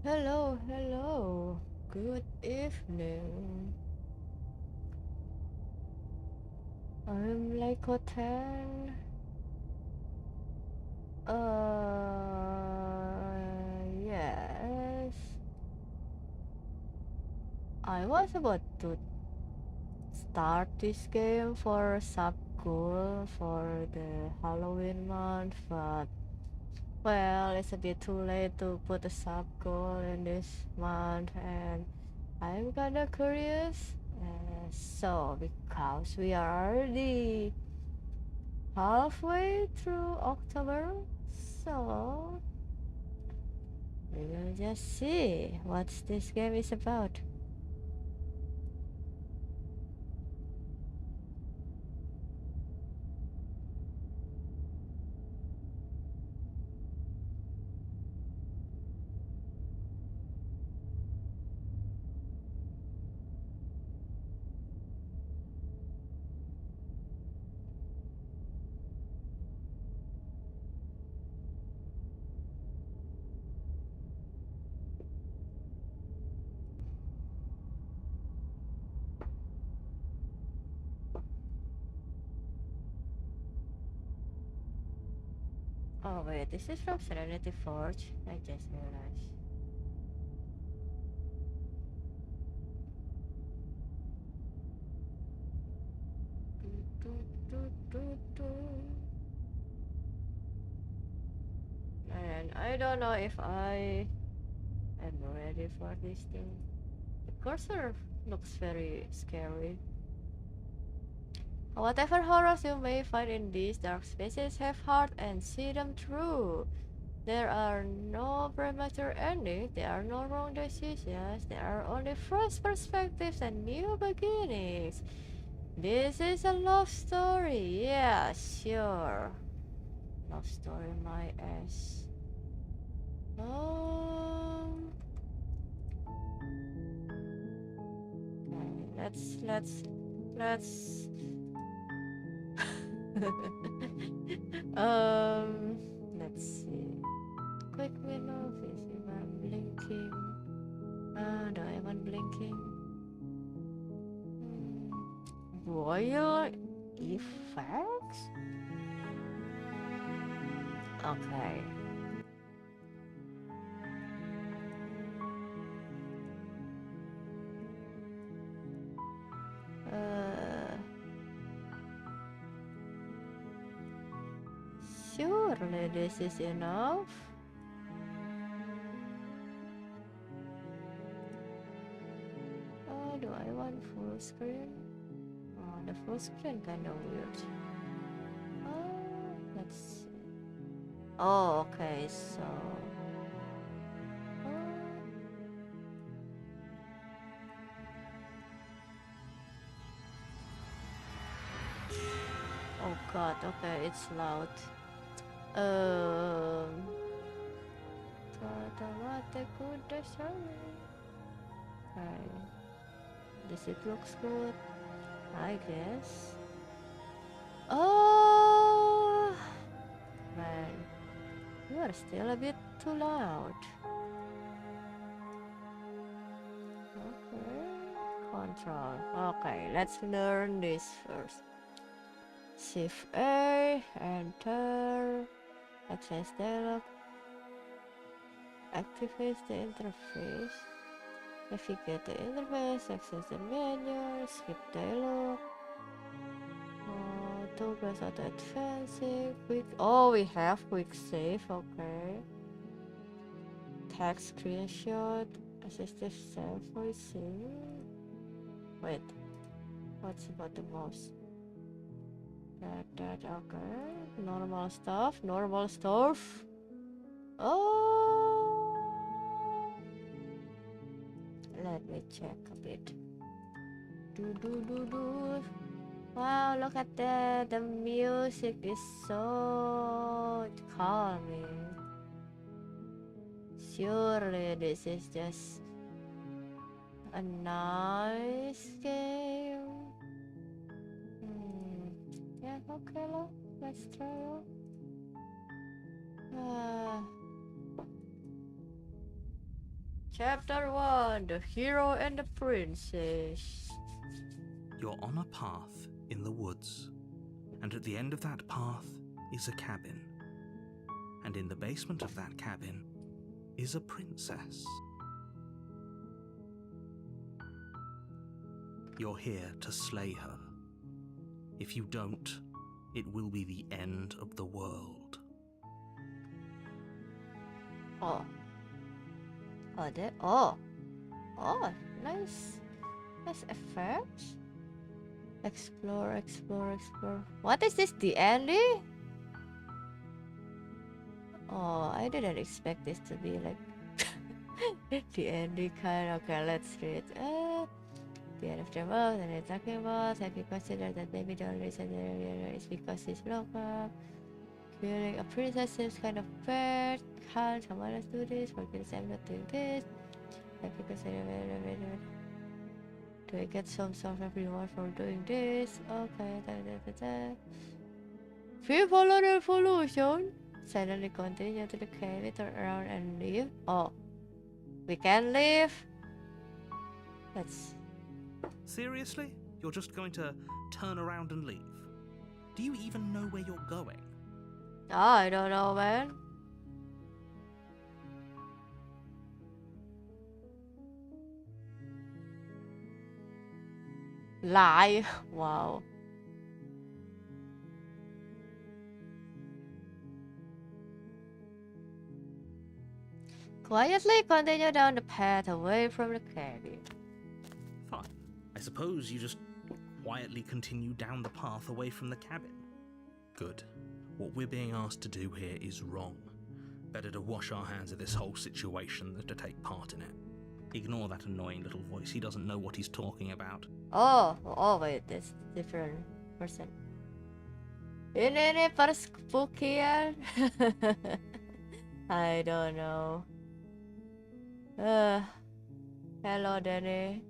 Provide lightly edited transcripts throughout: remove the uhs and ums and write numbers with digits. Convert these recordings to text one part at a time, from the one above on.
Hello, hello. Good evening. I'm like Hotel. Yes. I was about to start this game for sub goal for the Halloween month, but well, it's a bit too late to put a sub goal in this month, and I'm kinda curious. So, because we are already halfway through October, so we will just see what this game is about. Oh wait, this is from Serenity Forge. I just realized. And I don't know if I am ready for this thing. The cursor looks very scary. Whatever horrors you may find in these dark spaces, have heart and see them through. There are no premature endings, there are no wrong decisions, there are only fresh perspectives and new beginnings. This is a love story, yeah, sure. Love story, my ass. Um, okay, let's um, let's see. Quick window, visible blinking. Do I want blinking? Royal effects? Okay. Uh, Surely this is enough. Do I want full screen? Oh, the full screen kind of weird. Let's see. Oh, okay, so. Uh, oh god, okay, it's loud. Um. Automatic good, sorry. Okay. This it looks good, I guess. Oh, man, you are still a bit too loud. Okay, control. Okay, let's learn this first. Shift A, enter, access dialog, activate the interface, navigate the interface, access the menu, skip dialog, toggle auto advancing, quick. Oh, we have quick save, okay. Text screenshot, assistive self voicing. Wait, what's about the mouse? That, okay. Normal stuff, normal stuff. Oh, let me check a bit. Do. Wow, look at that. The music is so calming. Surely this is just a nice game. Yeah, okay, let's try it. Uh, Chapter 1, The Hero and the Princess. You're on a path in the woods, and at the end of that path is a cabin. And in the basement of that cabin is a princess. You're here to slay her. If you don't, it will be the end of the world. Oh. Oh, that. Oh. Oh, nice. Nice effects. Explore, explore, explore. What is this? The ending? Oh, I didn't expect this to be like the ending kind. Okay, let's read. The end of the world, and they're talking about. Have you considered that maybe the only reason they're is because he's local? Killing a princess seems kind of bad. Can't someone else do this? For goodness, I'm not doing this. Have you considered do I get some sort of reward for doing this? Okay. Follow the evolution. Silently continue to the cave, turn around and leave. Oh, we can leave. Let's. Seriously? You're just going to turn around and leave? Do you even know where you're going? Oh, I don't know, man. Lie. Wow. Quietly continue down the path away from the cabin. Fine. I suppose you just quietly continue down the path away from the cabin. Good. What we're being asked to do here is wrong. Better to wash our hands of this whole situation than to take part in it. Ignore that annoying little voice. He doesn't know what he's talking about. Oh, wait, that's different person. Ini perspookian. I don't know. Hello, Danny.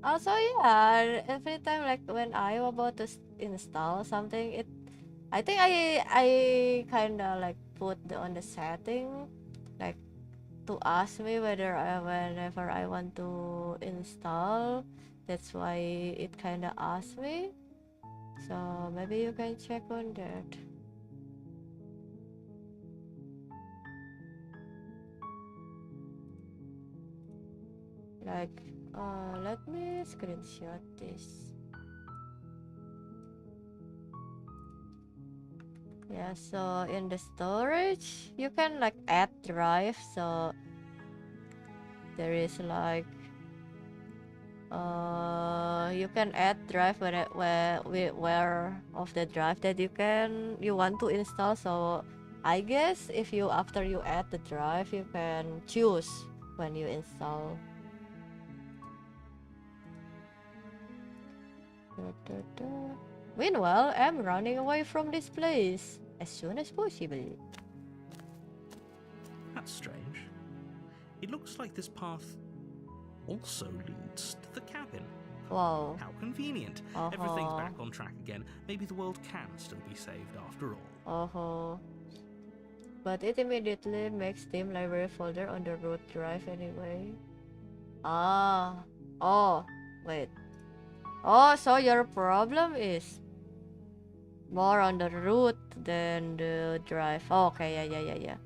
Also, yeah, every time like when I'm about to install something, I think I kinda like put on the setting, like to ask me whether whenever I want to install, that's why it kinda asks me. So maybe you can check on that. Like, let me screenshot this. Yeah, so in the storage, you can like add drive. So there is like, you can add drive where of the drive that you want to install. So I guess if you after you add the drive, you can choose when you install. Meanwhile, I'm running away from this place as soon as possible. That's strange. It looks like this path also leads to the cabin. Wow. How convenient. Everything's back on track again. Maybe the world can still be saved after all. But it immediately makes Steam library folder on the root drive anyway. Oh, wait. Oh, so your problem is more on the root than the drive. Oh, okay, yeah.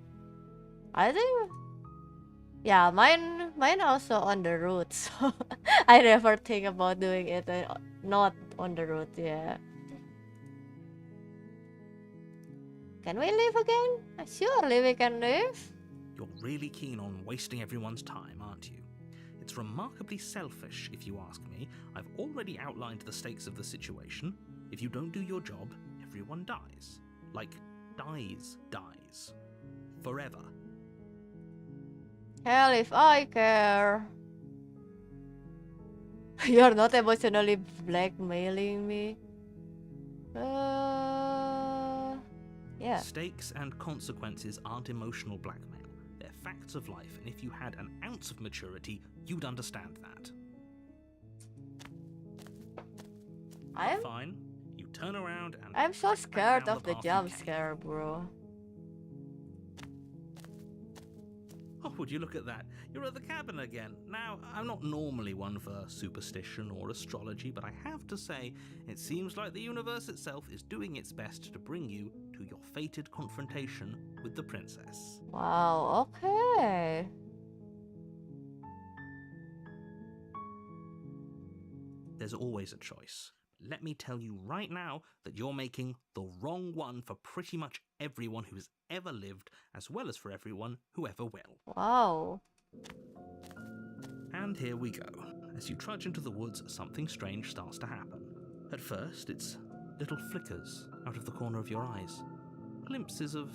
I think, yeah, mine also on the root. So I never think about doing it not on the root. Yeah. Can we leave again? Surely we can leave. You're really keen on wasting everyone's time, aren't you? It's remarkably selfish, if you ask me. I've already outlined the stakes of the situation. If you don't do your job, everyone dies. Like, dies. Forever. Hell if I care. You're not emotionally blackmailing me. Yeah. Stakes and consequences aren't emotional blackmail. They're facts of life, and if you had an ounce of maturity, you'd understand that. Fine. You turn around and... I'm so scared of the jump scare, bro. Oh, would you look at that? You're at the cabin again. Now, I'm not normally one for superstition or astrology, but I have to say, it seems like the universe itself is doing its best to bring you to your fated confrontation with the princess. Wow, okay. There's always a choice. Let me tell you right now that you're making the wrong one for pretty much everyone who has ever lived, as well as for everyone who ever will. Wow. And here we go. As you trudge into the woods, something strange starts to happen. At first, it's little flickers out of the corner of your eyes. Glimpses of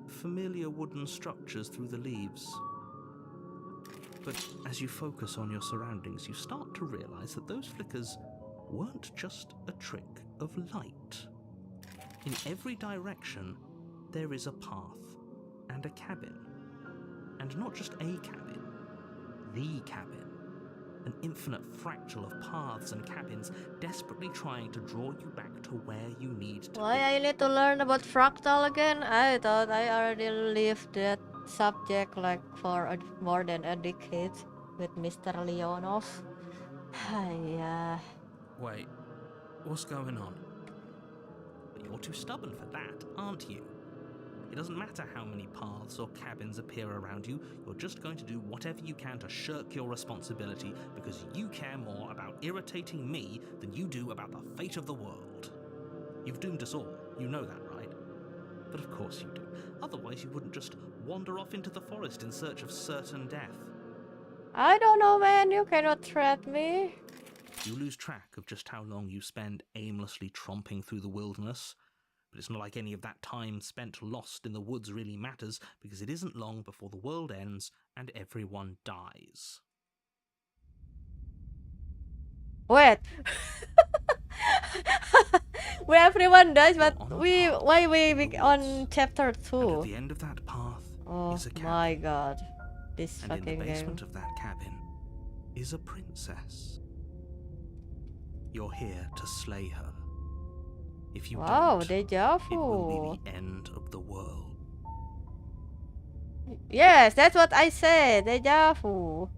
familiar wooden structures through the leaves. But as you focus on your surroundings, you start to realize that those flickers weren't just a trick of light. In every direction, there is a path and a cabin. And not just a cabin, the cabin. An infinite fractal of paths and cabins desperately trying to draw you back to where you need to Why be. I need to learn about fractal again? I thought I already lived that subject like for more than a decade with Mr. Leonov. Yeah. Wait, what's going on? But you're too stubborn for that, aren't you? It doesn't matter how many paths or cabins appear around you, you're just going to do whatever you can to shirk your responsibility because you care more about irritating me than you do about the fate of the world. You've doomed us all, you know that, right? But of course you do. Otherwise you wouldn't just wander off into the forest in search of certain death. I don't know, man. You cannot threat me. You lose track of just how long you spend aimlessly tromping through the wilderness. But it's not like any of that time spent lost in the woods really matters, because it isn't long before the world ends and everyone dies. Wait. Where everyone dies, but You're on a why path we through the on woods. chapter And at 2? the end of that path Oh is a cabin. my god. This And in the fucking basement game. of that cabin is a princess. You're here to slay her. If you Wow, don't, deja it will vu. be the end of the world. Yes, that's what I said. Deja vu.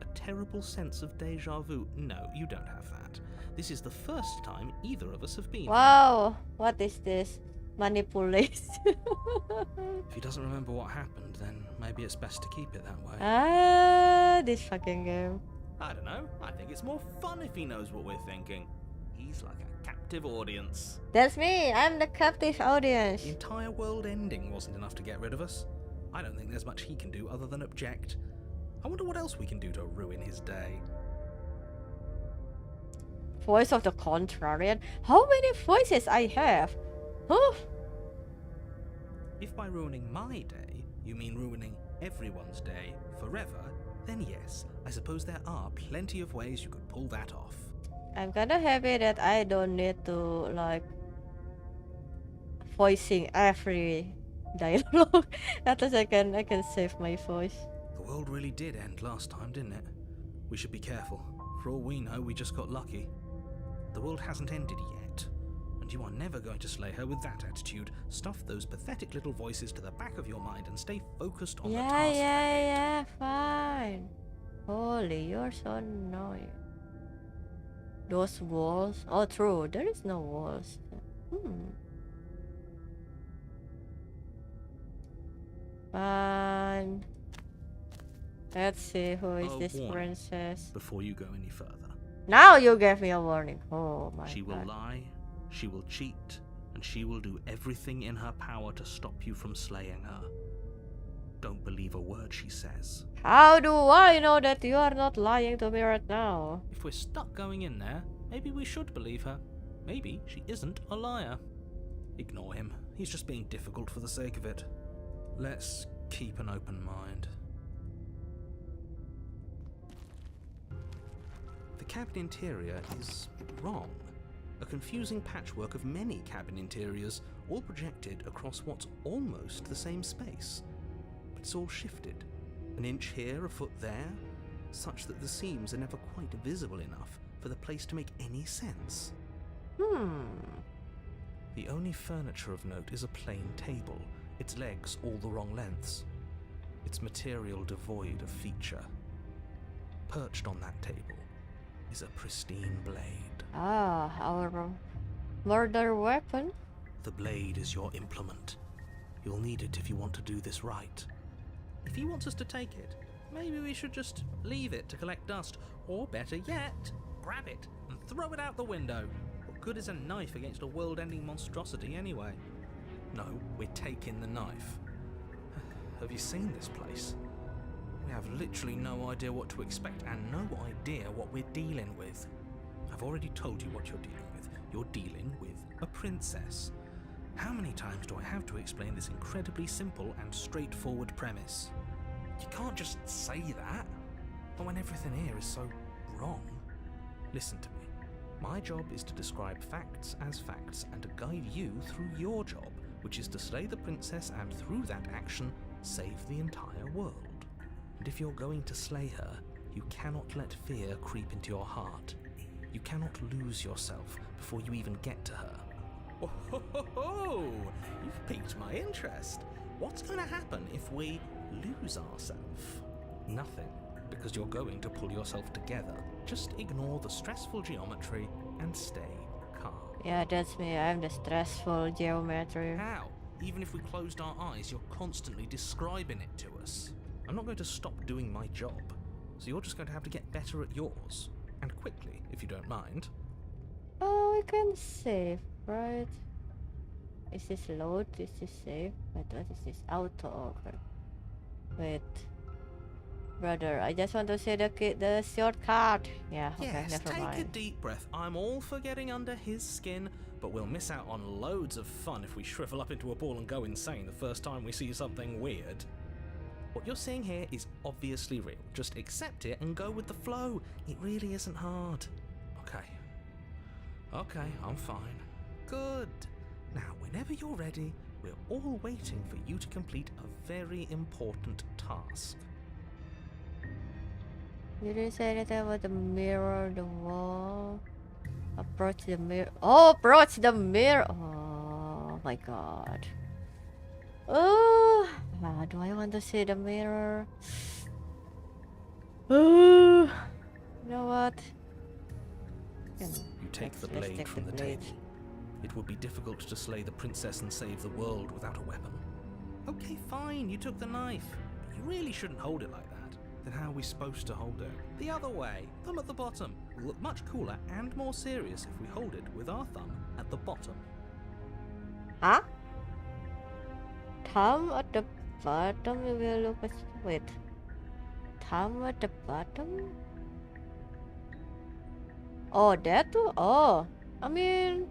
A terrible sense of deja vu. No, you don't have that. This is the first time either of us have been here. Wow, what is this? Manipulation. If he doesn't remember what happened, then maybe it's best to keep it that way. This fucking game. I don't know. I think it's more fun if he knows what we're thinking. He's like a captive audience. That's me. I'm the captive audience. The entire world ending wasn't enough to get rid of us. I don't think there's much he can do other than object. I wonder what else we can do to ruin his day. Voice of the contrarian. How many voices I have? Huh? If by ruining my day, you mean ruining everyone's day forever, then yes, I suppose there are plenty of ways you could pull that off. I'm kinda happy that I don't need to like voicing every dialogue. At least I can save my voice. The world really did end last time, didn't it? We should be careful. For all we know, we just got lucky. The world hasn't ended yet, and you are never going to slay her with that attitude. Stuff those pathetic little voices to the back of your mind and stay focused on the task. Yeah, fine. Holy, you're so annoying. Those walls. Oh, true. There is no walls. Fine. Let's see who is this warning princess. Before you go any further. Now you gave me a warning. Oh my She will god. lie, she will cheat, and she will do everything in her power to stop you from slaying her. Don't believe a word she says. How do I know that you are not lying to me right now? If we're stuck going in there, maybe we should believe her. Maybe she isn't a liar. Ignore him. He's just being difficult for the sake of it. Let's keep an open mind. The cabin interior is wrong. A confusing patchwork of many cabin interiors, all projected across what's almost the same space. But it's all shifted. An inch here, a foot there, such that the seams are never quite visible enough for the place to make any sense. The only furniture of note is a plain table, its legs all the wrong lengths, its material devoid of feature. Perched on that table is a pristine blade. Ah, our murder weapon? The blade is your implement. You'll need it if you want to do this right. If he wants us to take it, maybe we should just leave it to collect dust, or better yet, grab it and throw it out the window. What good is a knife against a world-ending monstrosity anyway? No, we're taking the knife. Have you seen this place? We have literally no idea what to expect and no idea what we're dealing with. I've already told you what you're dealing with. You're dealing with a princess. How many times do I have to explain this incredibly simple and straightforward premise? You can't just say that, but when everything here is so wrong. Listen to me. My job is to describe facts as facts and to guide you through your job, which is to slay the princess and through that action, save the entire world. And if you're going to slay her, you cannot let fear creep into your heart. You cannot lose yourself before you even get to her. Oh, ho, ho, ho. You've piqued my interest. What's going to happen if we lose ourselves? Nothing, because you're going to pull yourself together. Just ignore the stressful geometry and stay calm. Yeah, that's me. I'm the stressful geometry. How? Even if we closed our eyes, you're constantly describing it to us. I'm not going to stop doing my job, so you're just going to have to get better at yours. And quickly, if you don't mind. Oh, we can save, right? Is this load? Is this save? Wait, what is this? Auto. Okay. Wait. Brother, I just want to say the shortcut. Yeah, okay, Yes, never take mind. a deep breath. I'm all for getting under his skin, but we'll miss out on loads of fun if we shrivel up into a ball and go insane the first time we see something weird. What you're seeing here is obviously real. Just accept it and go with the flow. It really isn't hard. Okay, I'm fine. Good. Now, whenever you're ready, we're all waiting for you to complete a very important task. You didn't say anything about the mirror, the wall. Approach the mirror. Oh, approach the mirror. Oh my god. Oh, do I want to see the mirror? Oh, you know what? You take the Let's blade take from the the blade. table. It would be difficult to slay the princess and save the world without a weapon. Okay, fine, you took the knife. But you really shouldn't hold it like that. Then how are we supposed to hold it? The other way, thumb at the bottom. Will look much cooler and more serious if we hold it with our thumb at the bottom. Huh? Thumb at the bottom, we will look at. Wait. Thumb at the bottom? Oh, that too? Oh, I mean,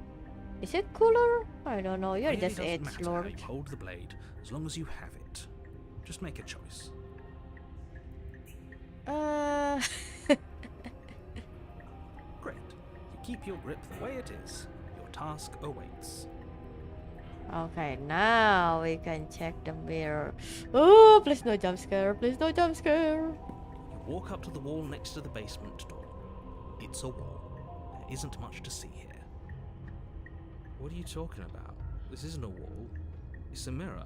is it cooler? I don't know. You're Really just doesn't edge matter how lord. you hold the blade, as long as you have it. Just make a choice. Great. You keep your grip the way it is. Your task awaits. Okay, now we can check the mirror. Oh, please no jump scare. Please no jump scare. You walk up to the wall next to the basement door. It's a wall. There isn't much to see here. What are you talking about? This isn't a wall. It's a mirror.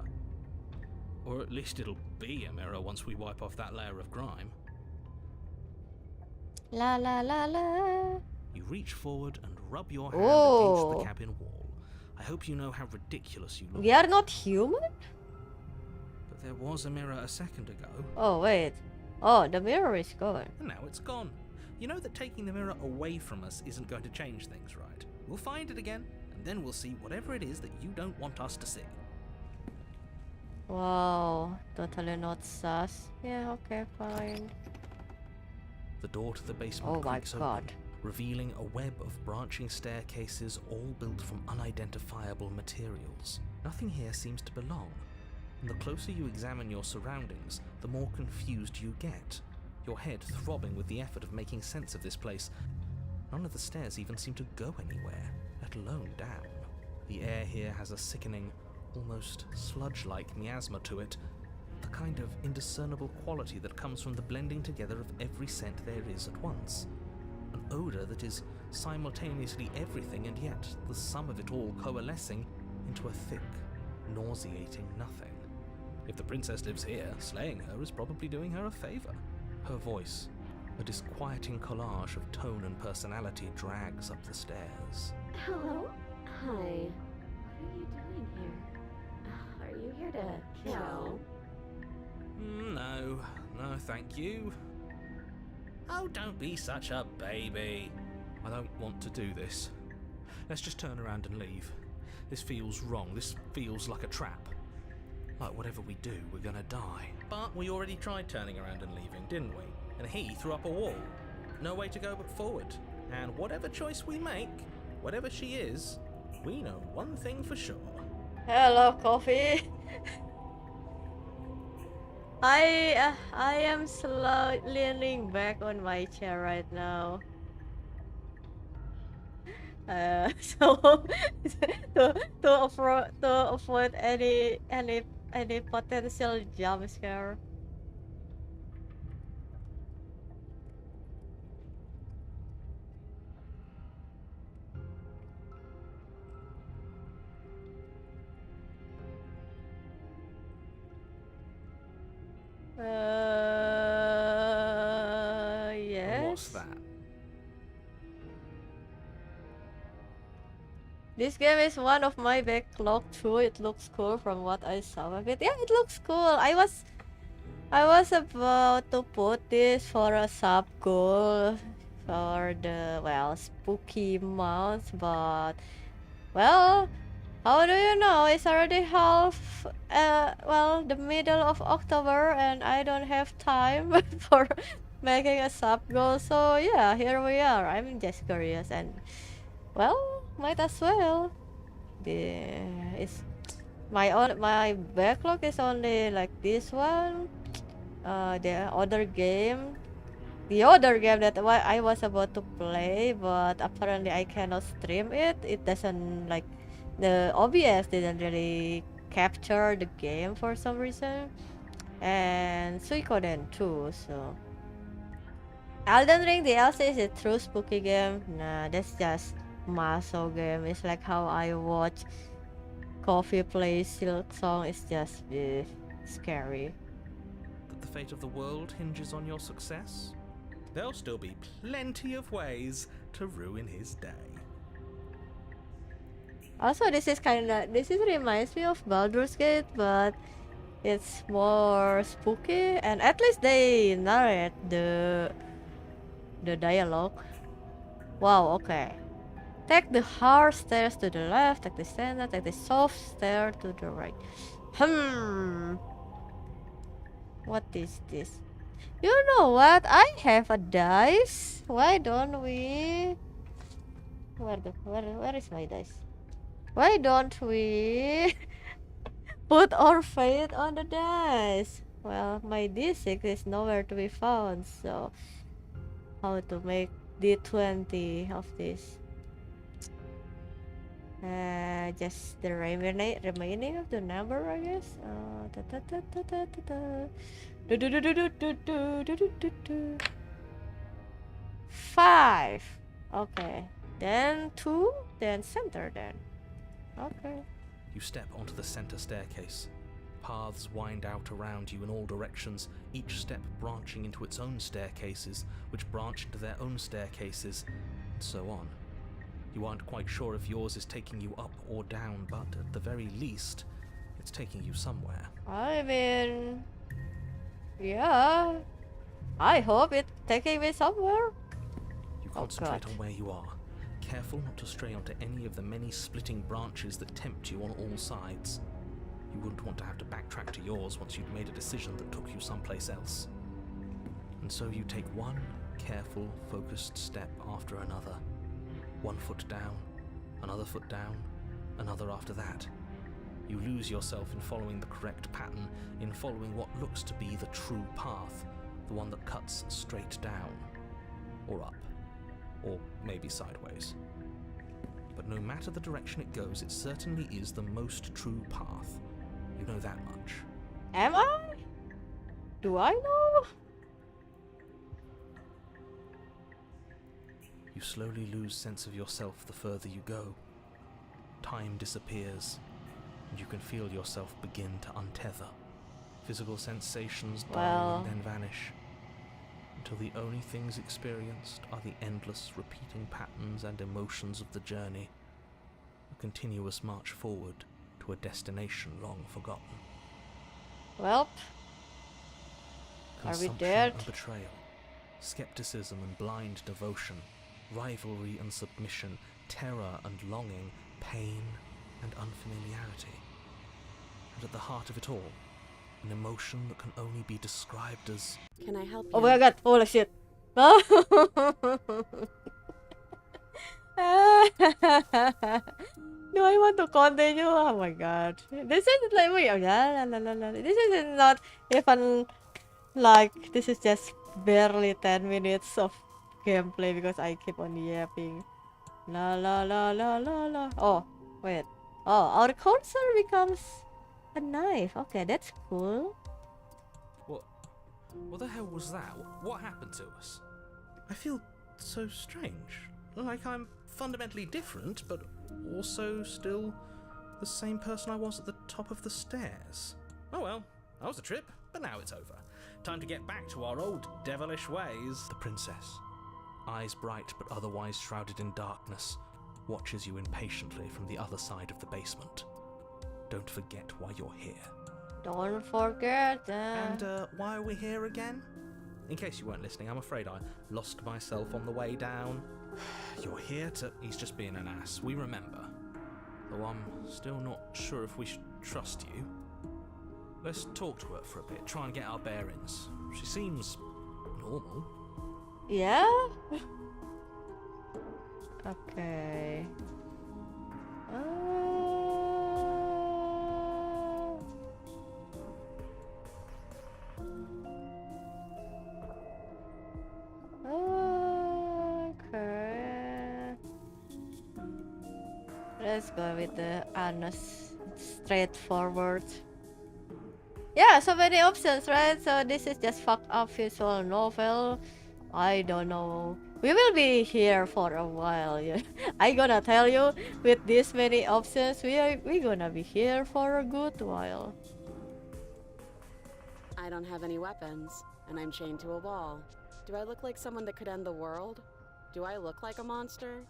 Or at least it'll be a mirror once we wipe off that layer of grime. La la la la. You reach forward and rub your hand Oh. against the cabin wall. I hope you know how ridiculous you look. We are not human? But there was a mirror a second ago, Oh, wait. Oh, the mirror is gone. and now it's gone. You know that taking the mirror away from us isn't going to change things, right? We'll find it again, and then we'll see whatever it is that you don't want us to see. Wow, totally not sus. Yeah, okay, fine. The door to the basement Oh my creaks god. open, revealing a web of branching staircases all built from unidentifiable materials. Nothing here seems to belong, and the closer you examine your surroundings, the more confused you get, your head throbbing with the effort of making sense of this place. None of the stairs even seem to go anywhere, let alone down. The air here has a sickening, almost sludge-like miasma to it, the kind of indiscernible quality that comes from the blending together of every scent there is at once. An odour that is simultaneously everything and yet the sum of it all coalescing into a thick, nauseating nothing. If the princess lives here, slaying her is probably doing her a favor. Her voice, a disquieting collage of tone and personality, drags up the stairs. Hello? Hi. What are you doing here? Are you here to kill? No, thank you. Oh, don't be such a baby. I don't want to do this. Let's just turn around and leave. This feels wrong. This feels like a trap. Like whatever we do, we're gonna die. But we already tried turning around and leaving, didn't we? And he threw up a wall. No way to go but forward. And whatever choice we make, whatever she is, we know one thing for sure. Hello, Coffee. I am slowly leaning back on my chair right now. So to avoid any potential jump scare. Yes. And what's that? This game is one of my backlog too. It looks cool from what I saw of it. Yeah, it looks cool. I was about to put this for a sub goal for the spooky month, but well, how do you know? It's already the middle of October and I don't have time for making a sub goal. So yeah, here we are. I'm just curious and well, might as well. It's my backlog is only like this one. The other game that I was about to play, but apparently I cannot stream it. It doesn't like the OBS didn't really capture the game for some reason, and Suikoden too. So Elden Ring DLC is a true spooky game. Nah, that's just muscle game. It's like how I watch Coffee play Silk Song. It's just scary. That the fate of the world hinges on your success? There'll still be plenty of ways to ruin his day. Also, this reminds me of Baldur's Gate, but it's more spooky, and at least they narrate the dialogue. Wow, okay. Take the hard stairs to the left, take the standard, take the soft stair to the right. What is this? You know what? I have a dice. Why don't we... Where is my dice? Why don't we put our fate on the dice? Well, my D6 is nowhere to be found, so how to make D20 of this? Just the remaining of the number, I guess. 5. Okay. Then 2. Then center. Then. Okay. You step onto the center staircase. Paths wind out around you in all directions, each step branching into its own staircases, which branch into their own staircases, and so on. You aren't quite sure if yours is taking you up or down, but at the very least, it's taking you somewhere. I mean, yeah. I hope it's taking me somewhere. You concentrate on where you are, careful not to stray onto any of the many splitting branches that tempt you on all sides. You wouldn't want to have to backtrack to yours once you'd made a decision that took you someplace else. And so you take one careful, focused step after another. One foot down, another foot down, another after that. You lose yourself in following the correct pattern, in following what looks to be the true path, the one that cuts straight down, or up, or maybe sideways. But no matter the direction it goes, it certainly is the most true path. You know that much. Am I? Do I know? You slowly lose sense of yourself the further you go. Time disappears, and you can feel yourself begin to untether. Physical sensations dull Well. and then vanish, until the only things experienced are the endless repeating patterns and emotions of the journey, a continuous march forward to a destination long forgotten. Well, are we Consumption dead? and betrayal, skepticism and blind devotion, rivalry and submission, terror and longing, pain and unfamiliarity. And at the heart of it all, an emotion that can only be described as... Can I help you? Oh my god, holy shit. Do I want to continue? Oh my god. This is like wait, oh, la, la, la, la. This is not even like this is just barely 10 minutes of gameplay because I keep on yapping. La la la la la la. Oh, wait. Oh, our cursor becomes a knife. Okay, that's cool. What the hell was that? What happened to us? I feel so strange. Like I'm fundamentally different, but also still the same person I was at the top of the stairs. Oh well, that was a trip, but now it's over. Time to get back to our old devilish ways. The princess, eyes bright but otherwise shrouded in darkness, watches you impatiently from the other side of the basement. Don't forget why you're here. Don't forget. And why are we here again? In case you weren't listening, I'm afraid I lost myself on the way down. You're here to... He's just being an ass, we remember. Though I'm still not sure if we should trust you. Let's talk to her for a bit, try and get our bearings. She seems normal. Yeah? Okay. Okay. Let's go with the honest, straightforward. Yeah, so many options, right? So this is just fucked up visual novel. I don't know. We will be here for a while. Yeah. I gonna tell you, with this many options, we gonna be here for a good while. I don't have any weapons, and I'm chained to a wall. Do I look like someone that could end the world? Do I look like a monster?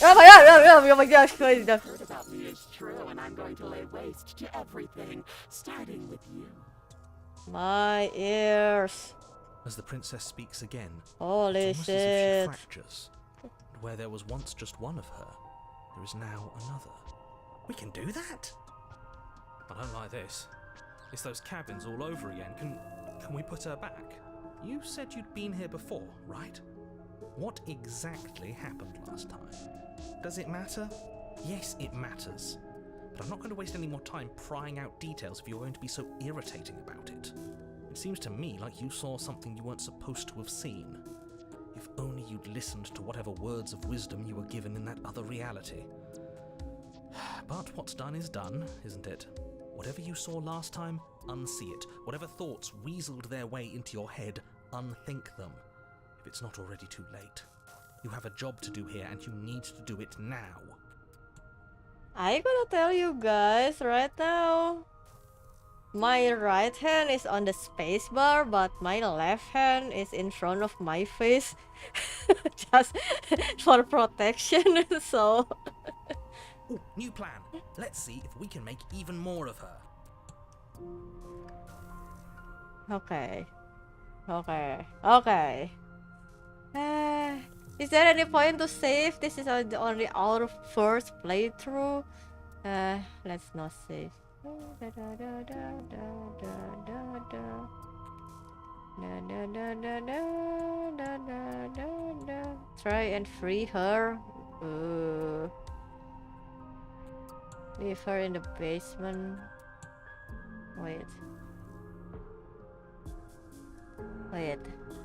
Oh my god! Oh my gosh! Crazy stuff. Heard about me is true, and I'm going to lay waste to everything, starting with you. My ears. As the princess speaks again, Holy it's almost as if shit. she fractures. And where there was once just one of her, there is now another. We can do that? I don't like this. It's those cabins all over again. Can we put her back? You said you'd been here before, right? What exactly happened last time? Does it matter? Yes, it matters. But I'm not going to waste any more time prying out details if you're going to be so irritating about it. It seems to me like you saw something you weren't supposed to have seen. If only you'd listened to whatever words of wisdom you were given in that other reality. But what's done is done, isn't it? Whatever you saw last time, unsee it. Whatever thoughts weaseled their way into your head, unthink them. If it's not already too late. You have a job to do here and you need to do it now. I gonna tell you guys right now. My right hand is on the space bar, but my left hand is in front of my face. Just for protection, so... Ooh, new plan. Let's see if we can make even more of her. Okay. Is there any point to save? This is only our first playthrough. Let's not save. Try and free her. Leave her in the basement. Wait.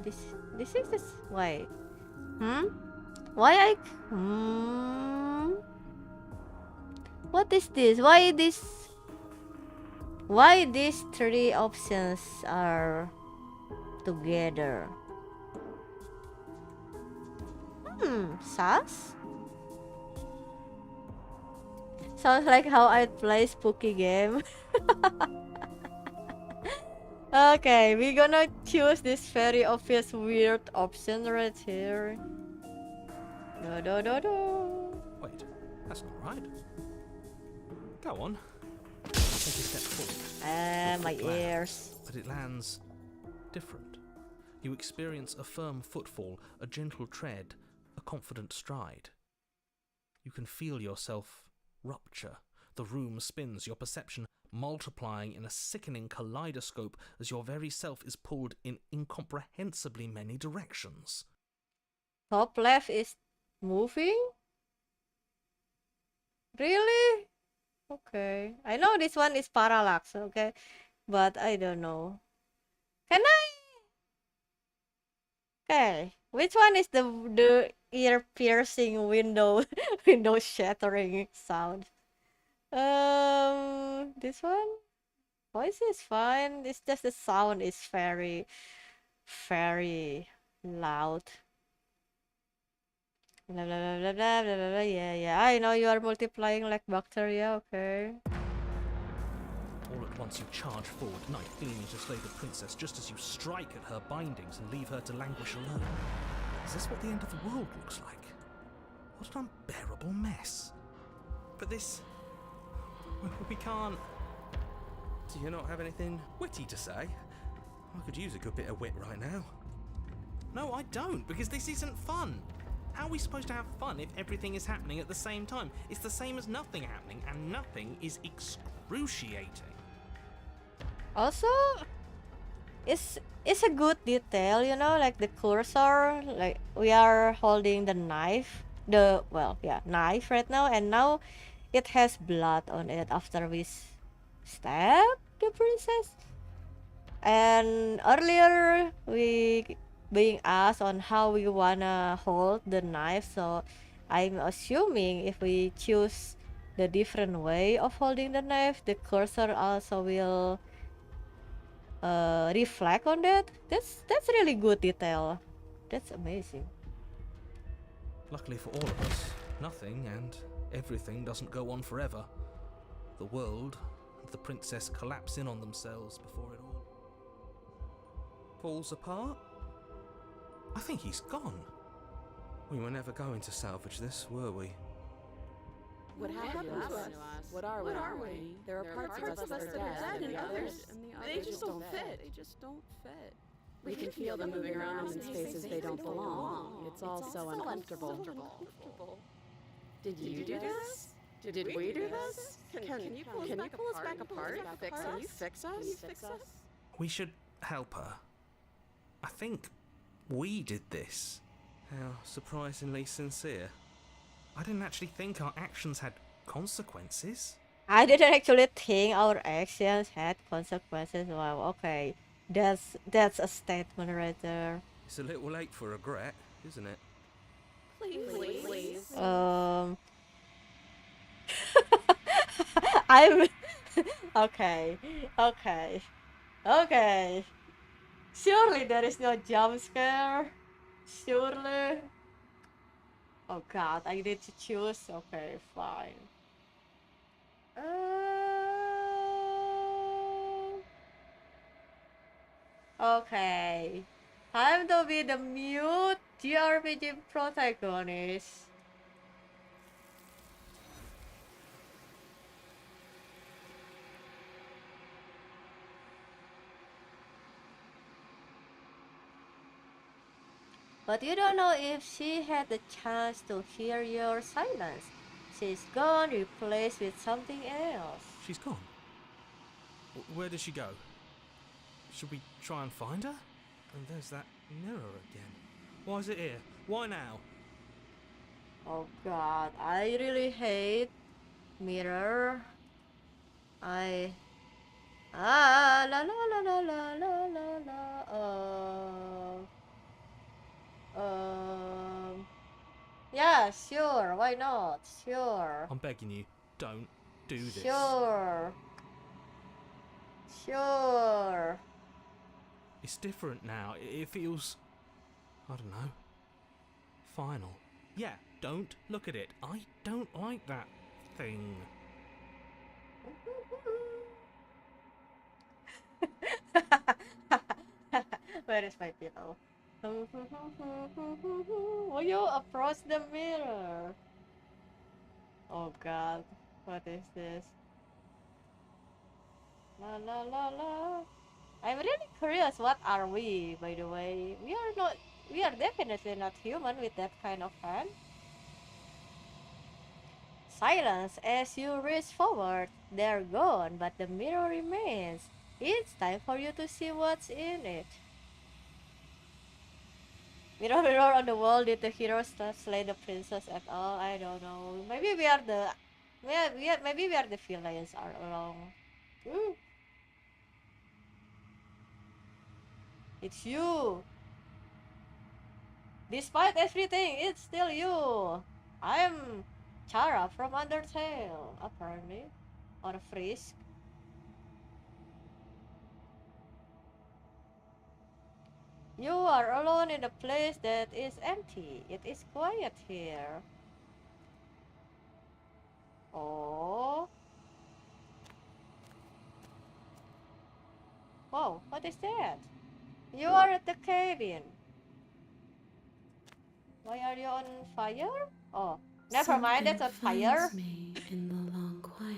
This is this. Wait. Why what is this? Why these three options are together? Sus? Sounds like how I'd play spooky game. Okay, we're gonna choose this very obvious weird option right here. No, no, no, no. Wait, that's not right. Go on. Take a step forward. Your My foot lands, ears. but it lands different. You experience a firm footfall, a gentle tread, a confident stride. You can feel yourself rupture. The room spins, your perception multiplying in a sickening kaleidoscope as your very self is pulled in incomprehensibly many directions. Top left is moving? Really? Okay. I know this one is parallax, okay? But I don't know. Can I? Okay. Which one is the ear piercing window window shattering sound? This one? Voice is fine. It's just the sound is very, very loud. Blah, blah, blah, blah, blah, blah, blah, blah. Yeah. I know you are multiplying like bacteria, okay. All at once you charge forward, knife gleaming to slay the princess just as you strike at her bindings and leave her to languish alone. Is this what the end of the world looks like? What an unbearable mess. But this... we can't... Do you not have anything witty to say? I could use a good bit of wit right now. No, I don't, because this isn't fun. How are we supposed to have fun if everything is happening at the same time? It's the same as nothing happening, and nothing is excruciating. Also, it's a good detail, you know, like the cursor, like we are holding the knife, knife right now, and now it has blood on it after we stab the princess. And earlier we being asked on how we wanna hold the knife, so I'm assuming if we choose the different way of holding the knife, the cursor also will reflect on that. That's really good detail. That's amazing. Luckily for all of us, nothing and everything doesn't go on forever. The world and the princess collapse in on themselves before it all falls apart. I think he's gone. We were never going to salvage this, were we? What happened to us? What are we? There are parts of us that are dead, and others, they just don't fit. We can feel them moving around in spaces they don't belong. It's all so uncomfortable. Did you do this? Did we do this? Can you pull us back apart? Can you fix us? We should help her. I think we did this. How surprisingly sincere. I didn't actually think our actions had consequences. I didn't actually think our actions had consequences. Wow, okay. That's a statement right there. It's a little late for regret, isn't it? Please. I'm okay. Surely there is no jump scare. Surely. Oh god, I need to choose. Okay, fine. Okay. Time to be the mute JRPG protagonist. But you don't know if she had the chance to hear your silence. She's gone, replaced with something else. She's gone. Where did she go? Should we try and find her? And there's that mirror again. Why is it here? Why now? Oh god, I really hate mirror. La la la la la la la la. Yeah, sure, why not? Sure. I'm begging you, don't do this. Sure. It's different now. It feels, I don't know, final. Yeah, don't look at it. I don't like that thing. Where is my pillow? Will you approach the mirror? Oh god, what is this? La la la la. I'm really curious, what are we, by the way? We are definitely not human with that kind of hand. Silence as you reach forward. They're gone, but the mirror remains. It's time for you to see what's in it. Mirror, mirror on the wall, did the hero slay the princess at all? I don't know. Maybe we are the... maybe we are the villains all along. Ooh. It's you! Despite everything, it's still you! I'm Chara from Undertale, apparently. Or Frisk. You are alone in a place that is empty. It is quiet here. Oh. Whoa, what is that? You are at the cabin. Why are you on fire? Oh, never mind, that's on fire. Finds me in the long quiet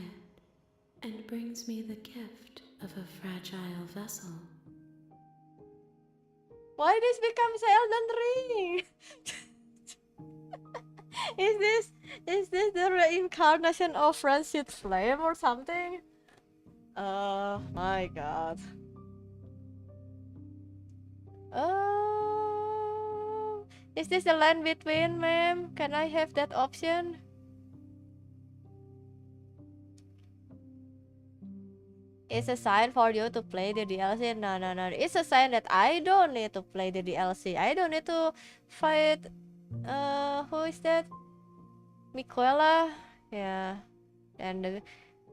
and brings me the gift of a fragile vessel. Why this becomes Elden Ring? is this the reincarnation of Rancid Flame or something? Oh my god. Is this the land between, ma'am? Can I have that option? It's a sign for you to play the DLC. No. It's a sign that I don't need to play the DLC. I don't need to fight. Who is that? Miquela? Yeah. And the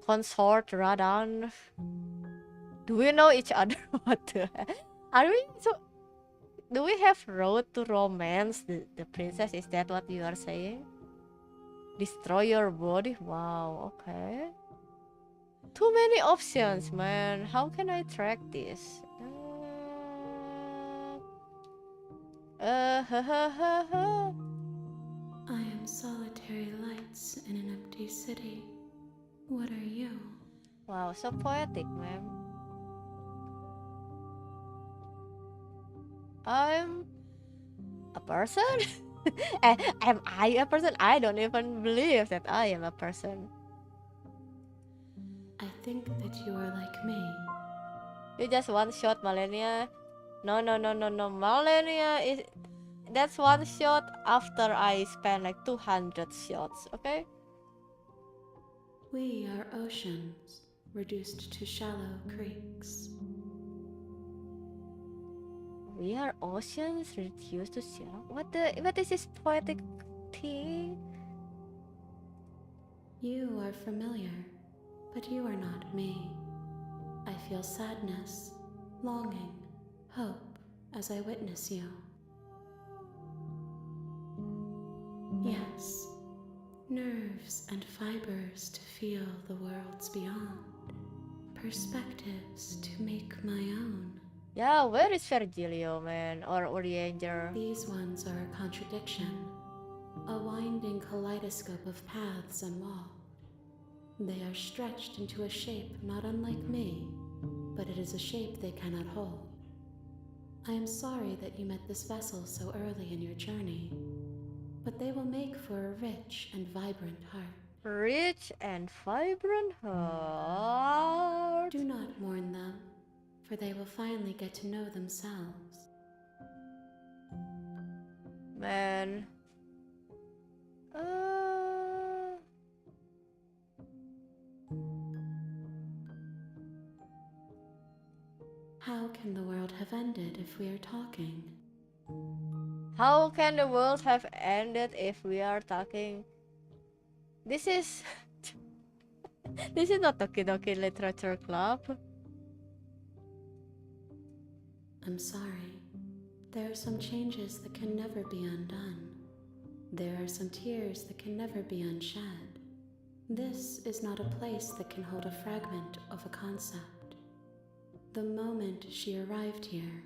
consort Radan. Do we know each other? What the heck? Are we so? Do we have road to romance the princess? Is that what you are saying? Destroy your body? Wow, okay. Too many options, man. How can I track this? I am solitary lights in an empty city. What are you? Wow, so poetic, man. I'm a person? Am I a person? I don't even believe that I am a person. I think that you are like me. You just one shot Malenia. No. Malenia is... That's one shot after I spend like 200 shots, okay? We are oceans, reduced to shallow creeks. We are oceans reduced to shallow. What is this poetic thing? You are familiar, but you are not me. I feel sadness, longing, hope as I witness you. Yes, nerves and fibers to feel the worlds beyond, perspectives to make my own. Yeah, where is Virgilio, man? Or Urianger? These ones are a contradiction, a winding kaleidoscope of paths and walls. They are stretched into a shape not unlike me, but it is a shape they cannot hold. I am sorry that you met this vessel so early in your journey, but they will make for a rich and vibrant heart. Rich and vibrant heart. Do not mourn them, for they will finally get to know themselves. Man. How can the world have ended if we are talking? How can the world have ended if we are talking? This is... this is not Toki Doki Literature Club. I'm sorry. There are some changes that can never be undone. There are some tears that can never be unshed. This is not a place that can hold a fragment of a concept. The moment she arrived here,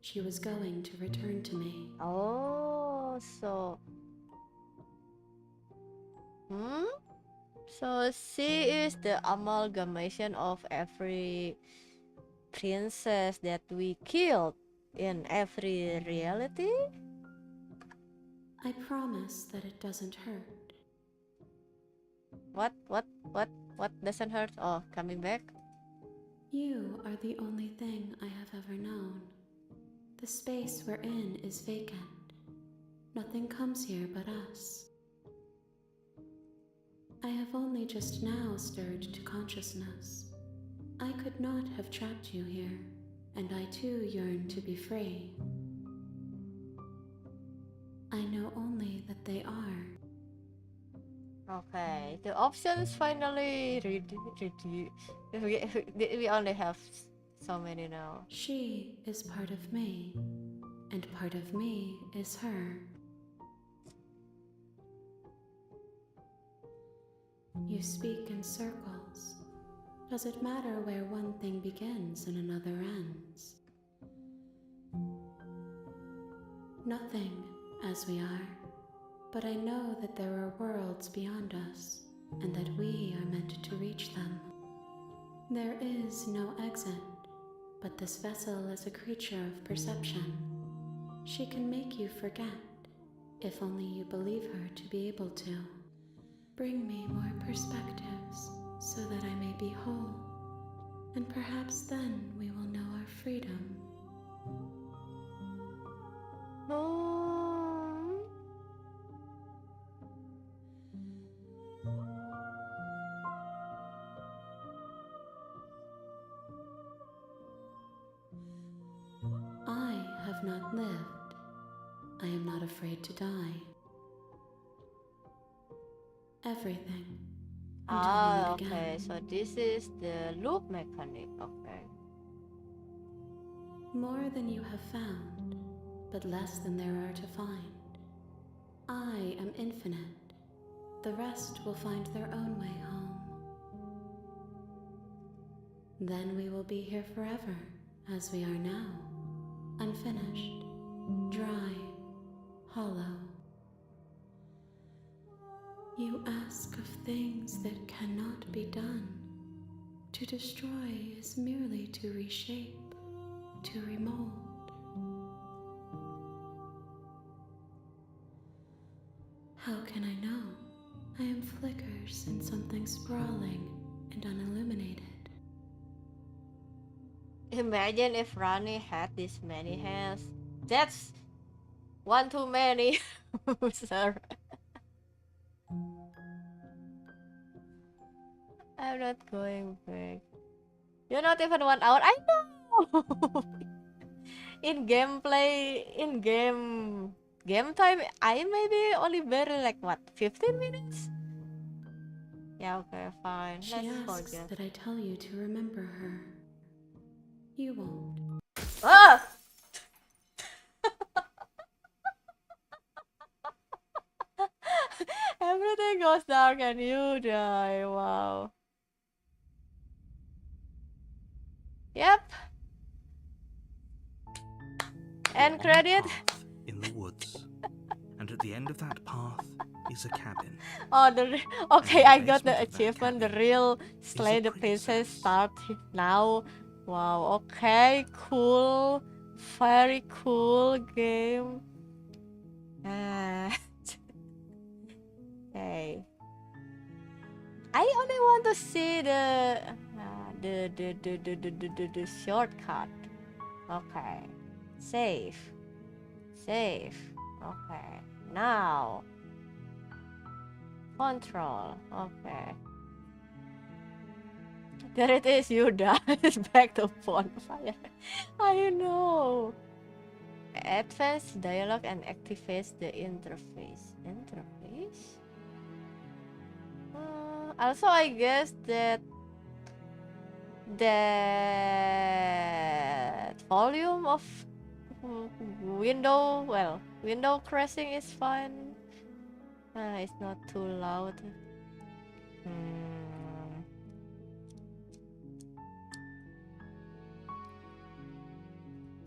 she was going to return to me. Oh, so... So she is the amalgamation of every princess that we killed in every reality? I promise that it doesn't hurt. What doesn't hurt? Oh, coming back? You are the only thing I have ever known. The space we're in is vacant. Nothing comes here but us. I have only just now stirred to consciousness. I could not have trapped you here, and I too yearn to be free. I know only that they are. Okay, the options finally we only have so many now. She is part of me, and part of me is her. You speak in circles. Does it matter where one thing begins and another ends? Nothing, as we are, but I know that there are worlds beyond us, and that we are meant to reach them. There is no exit, but this vessel is a creature of perception. She can make you forget, if only you believe her to be able to. Bring me more perspectives, so that I may be whole, and perhaps then we will know our freedom. Oh. I have not lived. I am not afraid to die. Everything. I'm telling it again. Okay, so this is the loop mechanic, okay. More than you have found, but less than there are to find. I am infinite. The rest will find their own way home. Then we will be here forever, as we are now. Unfinished, dry, hollow. You ask of things that cannot be done. To destroy is merely to reshape, to remold. How can I know? I am flickers in something sprawling and unilluminated. Imagine if Rani had this many hands. That's one too many. Sir. I'm not going back. You're not even 1 hour. I know. In gameplay, in game time, I maybe only barely like what, 15 minutes? Yeah, okay, fine. She Let's asks forget. that I tell you to remember her. You won't. Ah! Everything goes dark and you die. Wow. Yep. End You're on a credit. path in the woods, and at the end of that path is a cabin. Oh, okay, I got the basement of that achievement. The cabin real is Slay a the Princess princess. start now. Wow, okay, cool. Very cool game. Okay. I only want to see the shortcut. Okay. Save. Save. Okay. Now. Control. Okay. There it is, you die. Back to bonfire. I know. Advance dialogue and activates the interface. Interface? Also, I guess that volume of window crashing is fine. It's not too loud. Hmm.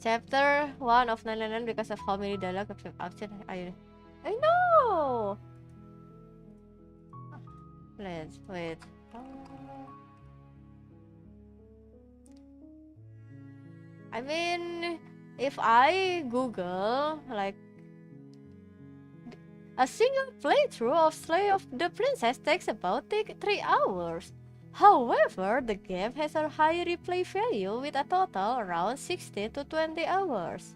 Chapter 1 of 999 because of how many dialogue options I know! Let's wait. I mean, if I Google like a single playthrough of Slay of the Princess takes about 3 hours. However, the game has a high replay value with a total around 16 to 20 hours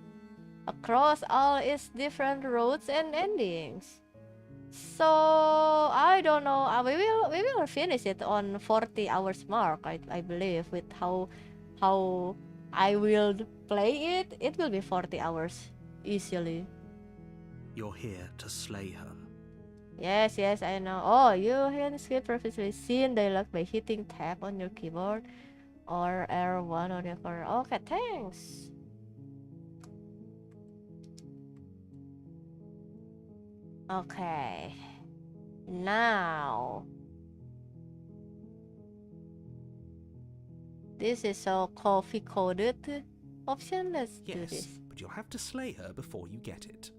across all its different roads and endings. So I don't know. We will finish it on 40 hours mark. I believe with how I will play it. It will be 40 hours easily. You're here to slay her. Yes, I know. Oh, you can skip previously seen dialogue by hitting tab on your keyboard or R1 on your corner. Okay, thanks. Okay. Now. This is so coffee coded option. Let's do Yes, this. but you'll have to slay her before you get it.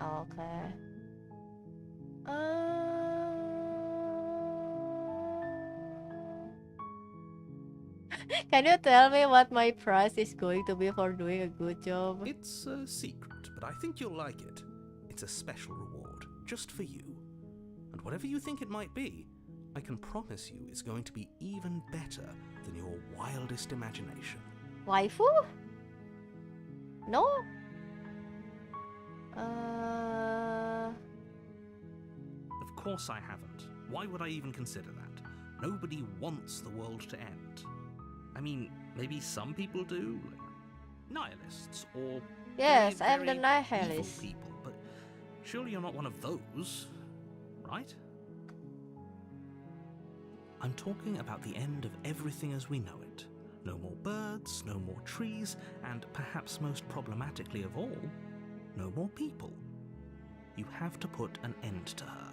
Okay. Can you tell me what my price is going to be for doing a good job? It's a secret, but I think you'll like it. It's a special reward, just for you. And whatever you think it might be, I can promise you it's going to be even better than your wildest imagination. Waifu? No? Of course I haven't. Why would I even consider that? Nobody wants the world to end. I mean, maybe some people do, like nihilists or Yes, very, I am the very nihilist. evil people, but surely you're not one of those, right? I'm talking about the end of everything as we know it. No more birds, no more trees, and perhaps most problematically of all, no more people. You have to put an end to her.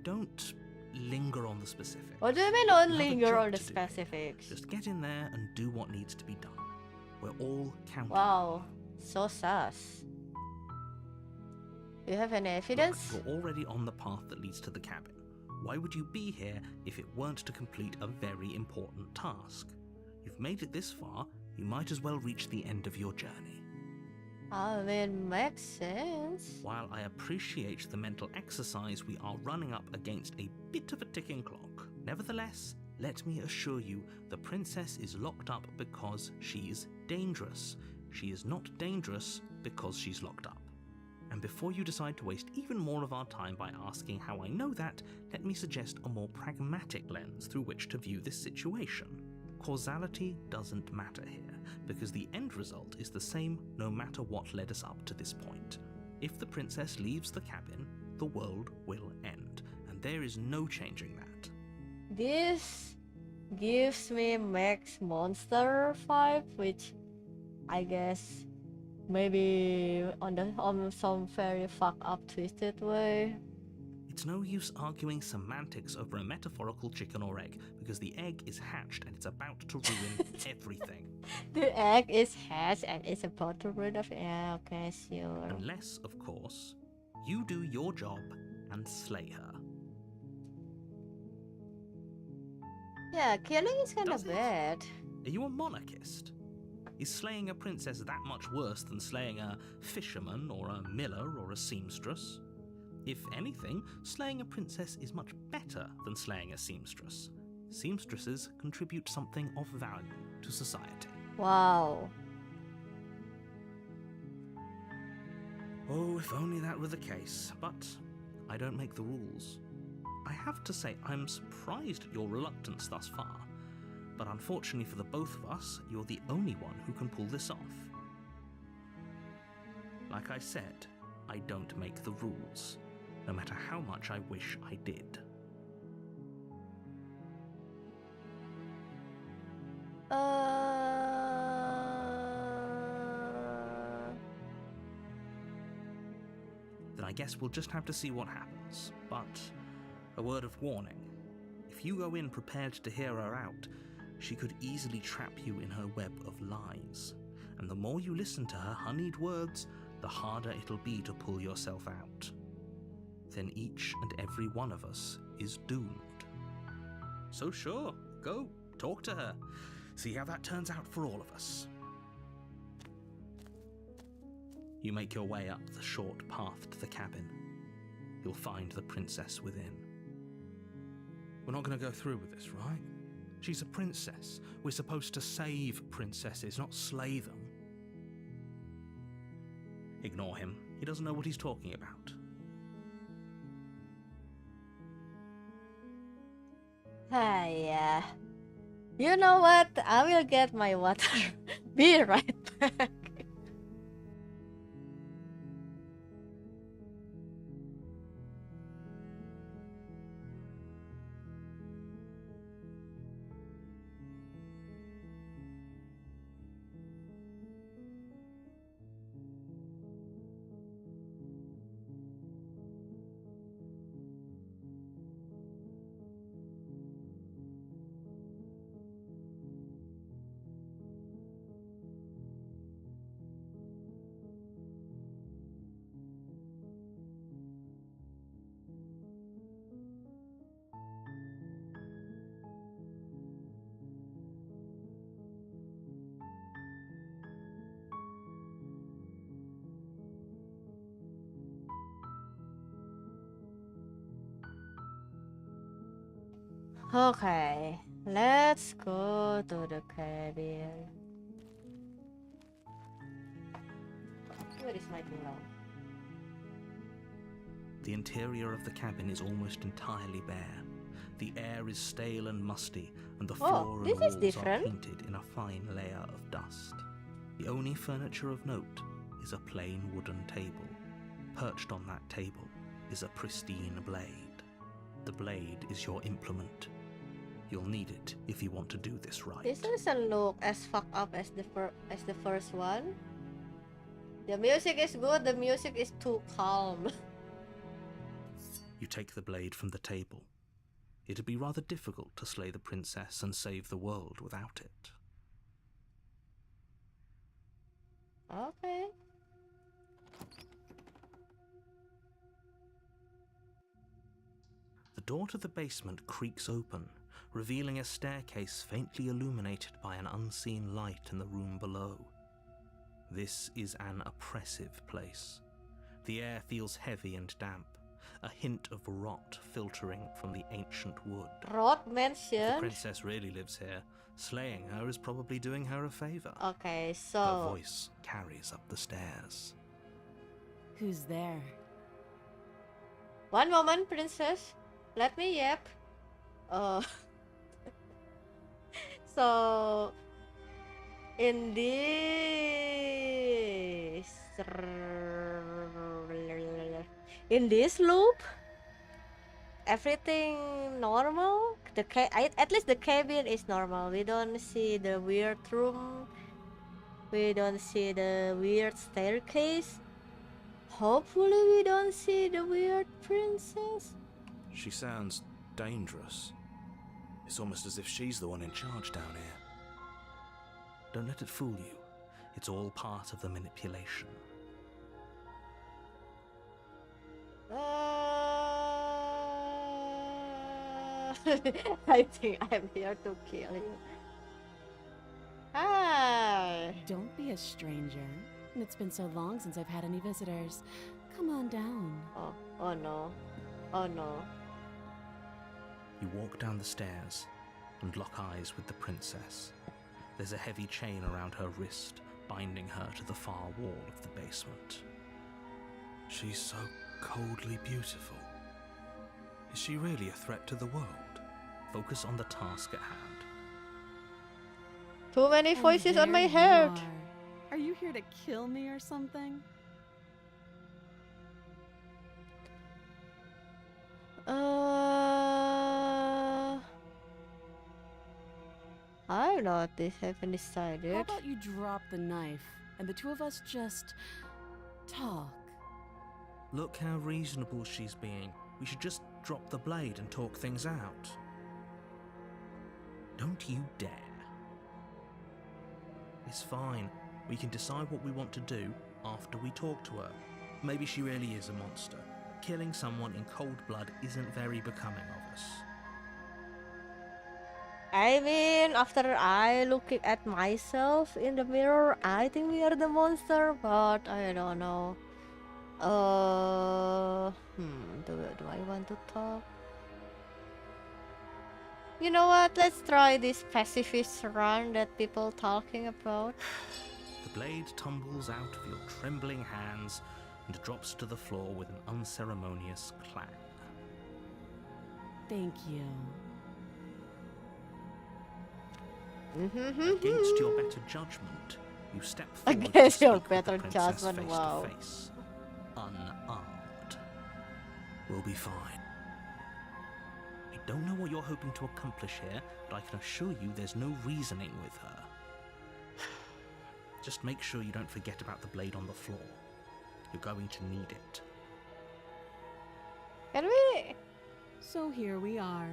Don't linger on the specifics. What do you mean You on have a linger job on the to do here. specifics? Just get in there and do what needs to be done. We're all counting. Wow, so sus. You have any evidence? Look, you're already on the path that leads to the cabin. Why would you be here if it weren't to complete a very important task? You've made it this far, you might as well reach the end of your journey. I mean, makes sense. While I appreciate the mental exercise, we are running up against a bit of a ticking clock. Nevertheless, let me assure you, the princess is locked up because she's dangerous. She is not dangerous because she's locked up. And before you decide to waste even more of our time by asking how I know that, let me suggest a more pragmatic lens through which to view this situation. Causality doesn't matter here, because the end result is the same no matter what led us up to this point. If the princess leaves the cabin, the world will end, and there is no changing that. This gives me Max Monster vibe, which I guess maybe on some very fucked up twisted way. It's no use arguing semantics over a metaphorical chicken or egg, because the egg is hatched and it's about to ruin everything. The egg is hatched and it's about to ruin of yeah, okay, sure. Unless, of course, you do your job and slay her. Yeah, killing is kinda Does it? bad. Are you a monarchist? Is slaying a princess that much worse than slaying a fisherman or a miller or a seamstress? If anything, slaying a princess is much better than slaying a seamstress. Seamstresses contribute something of value to society. Wow. Oh, if only that were the case, but I don't make the rules. I have to say, I'm surprised at your reluctance thus far, but unfortunately for the both of us, you're the only one who can pull this off. Like I said, I don't make the rules, no matter how much I wish I did. I guess we'll just have to see what happens. But a word of warning. If you go in prepared to hear her out, she could easily trap you in her web of lies. And the more you listen to her honeyed words, the harder it'll be to pull yourself out. Then each and every one of us is doomed. So sure, go, talk to her. See how that turns out for all of us. You make your way up the short path to the cabin. You'll find the princess within. We're not going to go through with this, right? She's a princess. We're supposed to save princesses, not slay them. Ignore him. He doesn't know what he's talking about. Ah, yeah. You know what? I will get my water. Be right back. Okay, let's go to the cabin. Where is my pillow? The interior of the cabin is almost entirely bare. The air is stale and musty, and the floor this and is walls different. are painted in a fine layer of dust. The only furniture of note is a plain wooden table. Perched on that table is a pristine blade. The blade is your implement. You'll need it if you want to do this right. This doesn't look as fucked up as the first one. The music is good. The music is too calm. You take the blade from the table. It'd be rather difficult to slay the princess and save the world without it. Okay. The door to the basement creaks open, revealing a staircase faintly illuminated by an unseen light in the room below. This is an oppressive place. The air feels heavy and damp, a hint of rot filtering from the ancient wood. Rot If the mentioned. princess really lives here, slaying her is probably doing her a favor. Okay, Her so voice carries up the stairs. Who's there? one moment, princess. Let me yap. So in this loop, everything normal. At least the cabin is normal. We don't see the weird room. We don't see the weird staircase. Hopefully we don't see the weird princess. She sounds dangerous. It's almost as if she's the one in charge down here. Don't let it fool you. It's all part of the manipulation. I think I'm here to kill you. Hi. Don't be a stranger. It's been so long since I've had any visitors. Come on down. Oh no. Oh no. You walk down the stairs and lock eyes with the princess. There's a heavy chain around her wrist, binding her to the far wall of the basement. She's so coldly beautiful. Is she really a threat to the world? Focus on the task at hand. Too many And voices on my there you head. Are you here to kill me or something? I'm not. This haven't How decided. about you drop the knife and the two of us just talk? Look how reasonable she's being. We should just drop the blade and talk things out. Don't you dare. It's fine. We can decide what we want to do after we talk to her. Maybe she really is a monster. Killing someone in cold blood isn't very becoming of us. I mean, after I look at myself in the mirror, I think we are the monster, but I don't know. Do I want to talk? You know what? Let's try this pacifist run that people talking about. The blade tumbles out of your trembling hands and drops to the floor with an unceremonious clang. Thank you. Against your better judgment, you step forward Against to your speak with the better princess judgment, face wow. to face, unarmed. We'll be fine. I don't know what you're hoping to accomplish here, but I can assure you there's no reasoning with her. Just make sure you don't forget about the blade on the floor. You're going to need it. Can we? So here we are.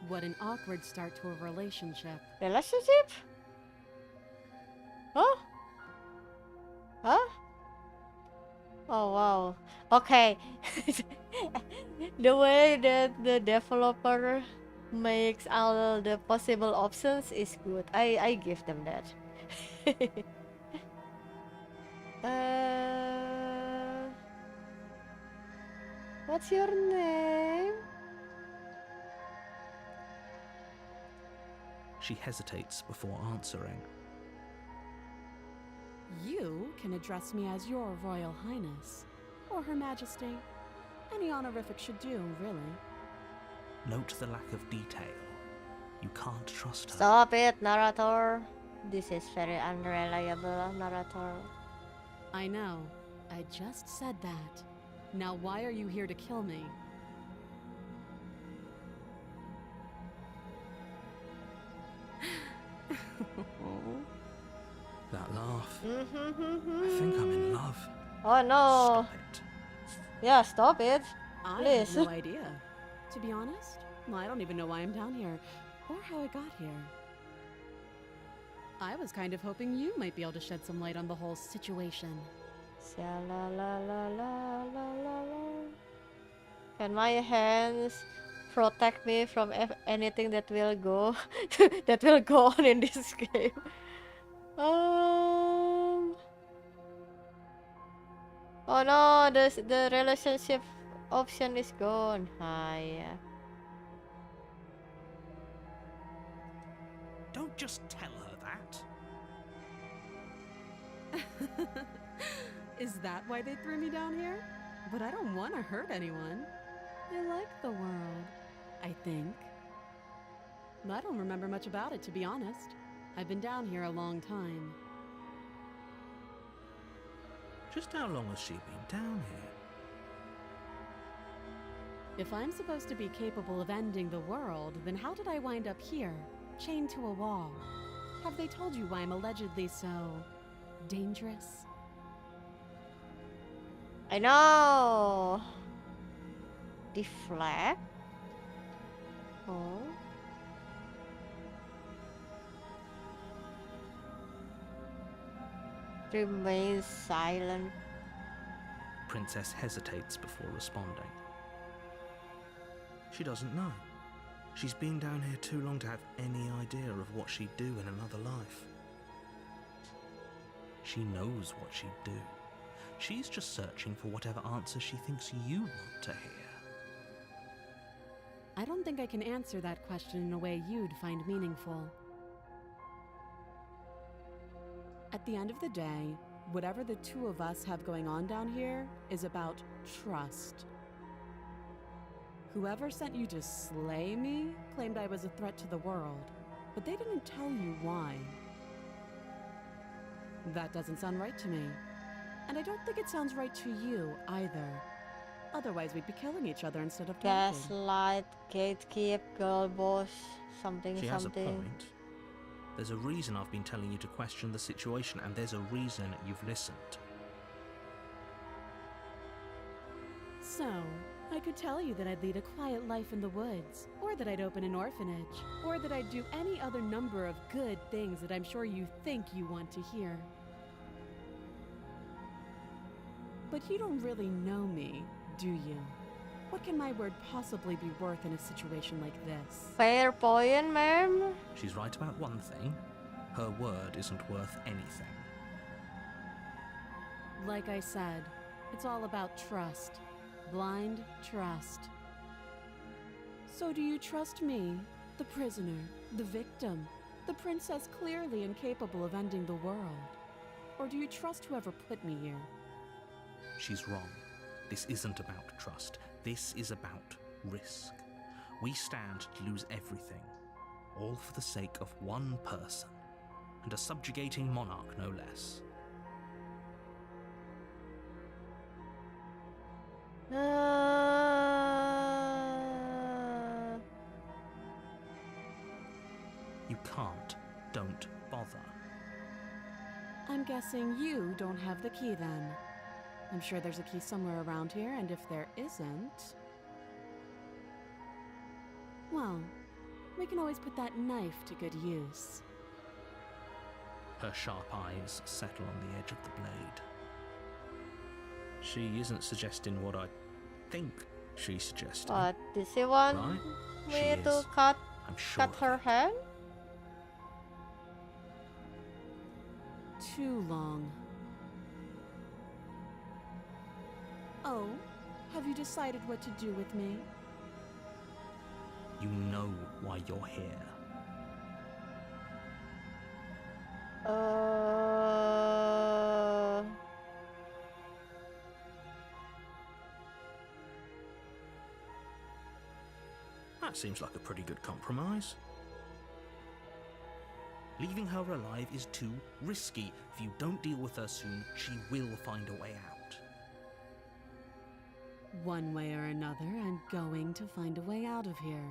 What an awkward start to a relationship. Relationship? Huh? Huh? Oh wow. Okay. The way that the developer makes all the possible options is good. I give them that. What's your name? She hesitates before answering. You can address me as Your Royal Highness, or Her Majesty. Any honorific should do, really. Note the lack of detail. You can't trust her. Stop it, narrator. This is very unreliable, narrator. I know. I just said that. Now why are you here to kill me? That laugh. I think I'm in love. Oh no. Stop it. Yeah, stop it. I Please. have no idea. To be honest, I don't even know why I'm down here, or how I got here. I was kind of hoping you might be able to shed some light on the whole situation. La la la la la la la. Can my hands protect me from anything that will go that will go on in this game? Oh no, the relationship option is gone. Yeah. Don't just tell her that. Is that why they threw me down here? But I don't want to hurt anyone. I like the world, I think. I don't remember much about it, to be honest. I've been down here a long time. Just how long has she been down here? If I'm supposed to be capable of ending the world, then how did I wind up here, chained to a wall? Have they told you why I'm allegedly so dangerous? I know. Deflect. Oh. Remain silent. Princess hesitates before responding. She doesn't know. She's been down here too long to have any idea of what she'd do in another life. She knows what she'd do. She's just searching for whatever answer she thinks you want to hear. I don't think I can answer that question in a way you'd find meaningful. At the end of the day, whatever the two of us have going on down here is about trust. Whoever sent you to slay me claimed I was a threat to the world, but they didn't tell you why. That doesn't sound right to me. And I don't think it sounds right to you either. Otherwise, we'd be killing each other instead of talking. Gaslight, gatekeep, girl boss, something She has a something. point. There's a reason I've been telling you to question the situation, and there's a reason you've listened. So, I could tell you that I'd lead a quiet life in the woods, or that I'd open an orphanage, or that I'd do any other number of good things that I'm sure you think you want to hear. But you don't really know me, do you? What can my word possibly be worth in a situation like this? Fair point, ma'am. She's right about one thing. Her word isn't worth anything. Like I said, it's all about trust. Blind trust. So do you trust me, the prisoner, the victim, the princess clearly incapable of ending the world? Or do you trust whoever put me here? She's wrong. This isn't about trust. This is about risk. We stand to lose everything, all for the sake of one person, and a subjugating monarch no less. You can't. Don't bother. I'm guessing you don't have the key then. I'm sure there's a key somewhere around here, and if there isn't... well, we can always put that knife to good use. Her sharp eyes settle on the edge of the blade. She isn't suggesting what I think she's suggesting. What, does she want Right? me She to is. cut I'm sure. her of it. hand? Too long. Oh, have you decided what to do with me? You know why you're here. That seems like a pretty good compromise. Leaving her alive is too risky. If you don't deal with her soon, she will find a way out. One way or another, I'm going to find a way out of here.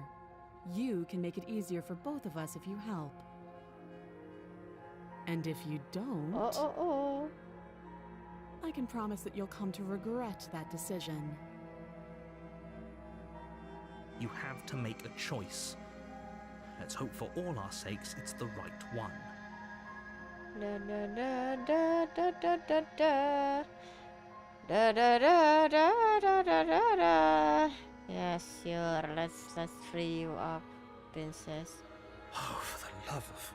You can make it easier for both of us if you help. And if you don't, I can promise that you'll come to regret that decision. You have to make a choice. Let's hope for all our sakes it's the right one. Da da da da da da da da. Da da da da da da da da. Yeah, sure. Let's free you up, princess. Oh, for the love of...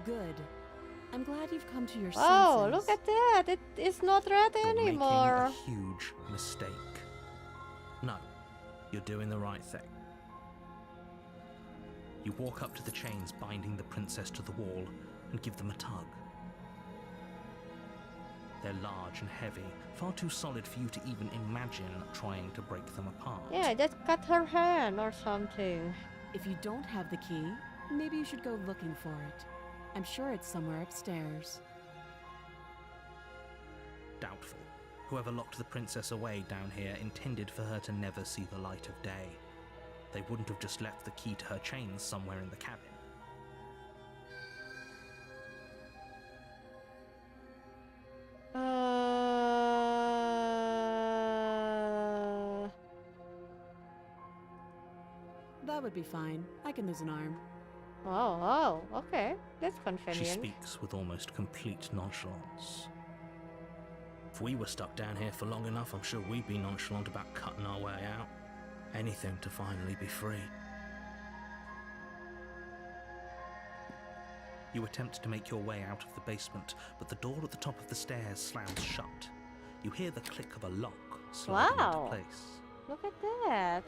Good. I'm glad you've come to your Oh, senses. look at that! It is not red You're anymore. making a huge mistake. No, you're doing the right thing. You walk up to the chains binding the princess to the wall and give them a tug. They're large and heavy, far too solid for you to even imagine trying to break them apart. Yeah, just cut her hand or something. If you don't have the key, maybe you should go looking for it. I'm sure it's somewhere upstairs. Doubtful. Whoever locked the princess away down here intended for her to never see the light of day. They wouldn't have just left the key to her chains somewhere in the cabin. That would be fine. I can lose an arm. Oh, okay. That's She convenient. speaks with almost complete nonchalance. If we were stuck down here for long enough, I'm sure we'd be nonchalant about cutting our way out. Anything to finally be free. You attempt to make your way out of the basement, but the door at the top of the stairs slams shut. You hear the click of a lock sliding Wow. into place. Look at that.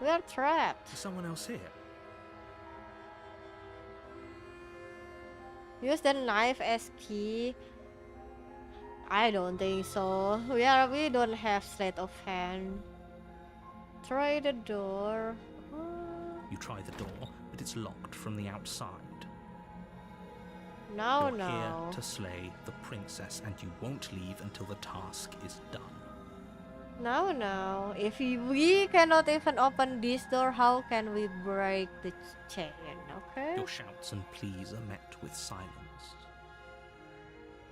We are trapped. Is someone else here? Use the knife as key. I don't think so. We don't have sleight of hand. Try the door. You try the door, but it's locked from the outside. No, You're no. here to slay the princess, and you won't leave until the task is done. No. If we cannot even open this door, how can we break the chain? Okay. Your shouts and pleas are met with silence.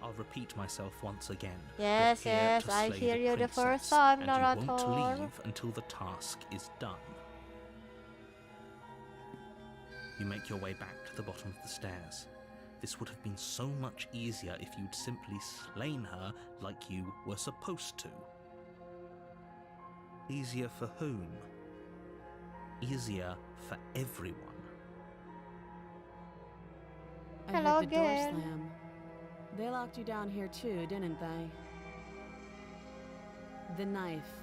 I'll repeat myself once again. Yes, You're here yes, to I slay hear the you the first princess, time, and you won't narrator. leave until the task is done. You make your way back to the bottom of the stairs. This would have been so much easier if you'd simply slain her like you were supposed to. Easier for whom? Easier for everyone. I Hello heard the door again. slam. They locked you down here too, didn't they? The knife.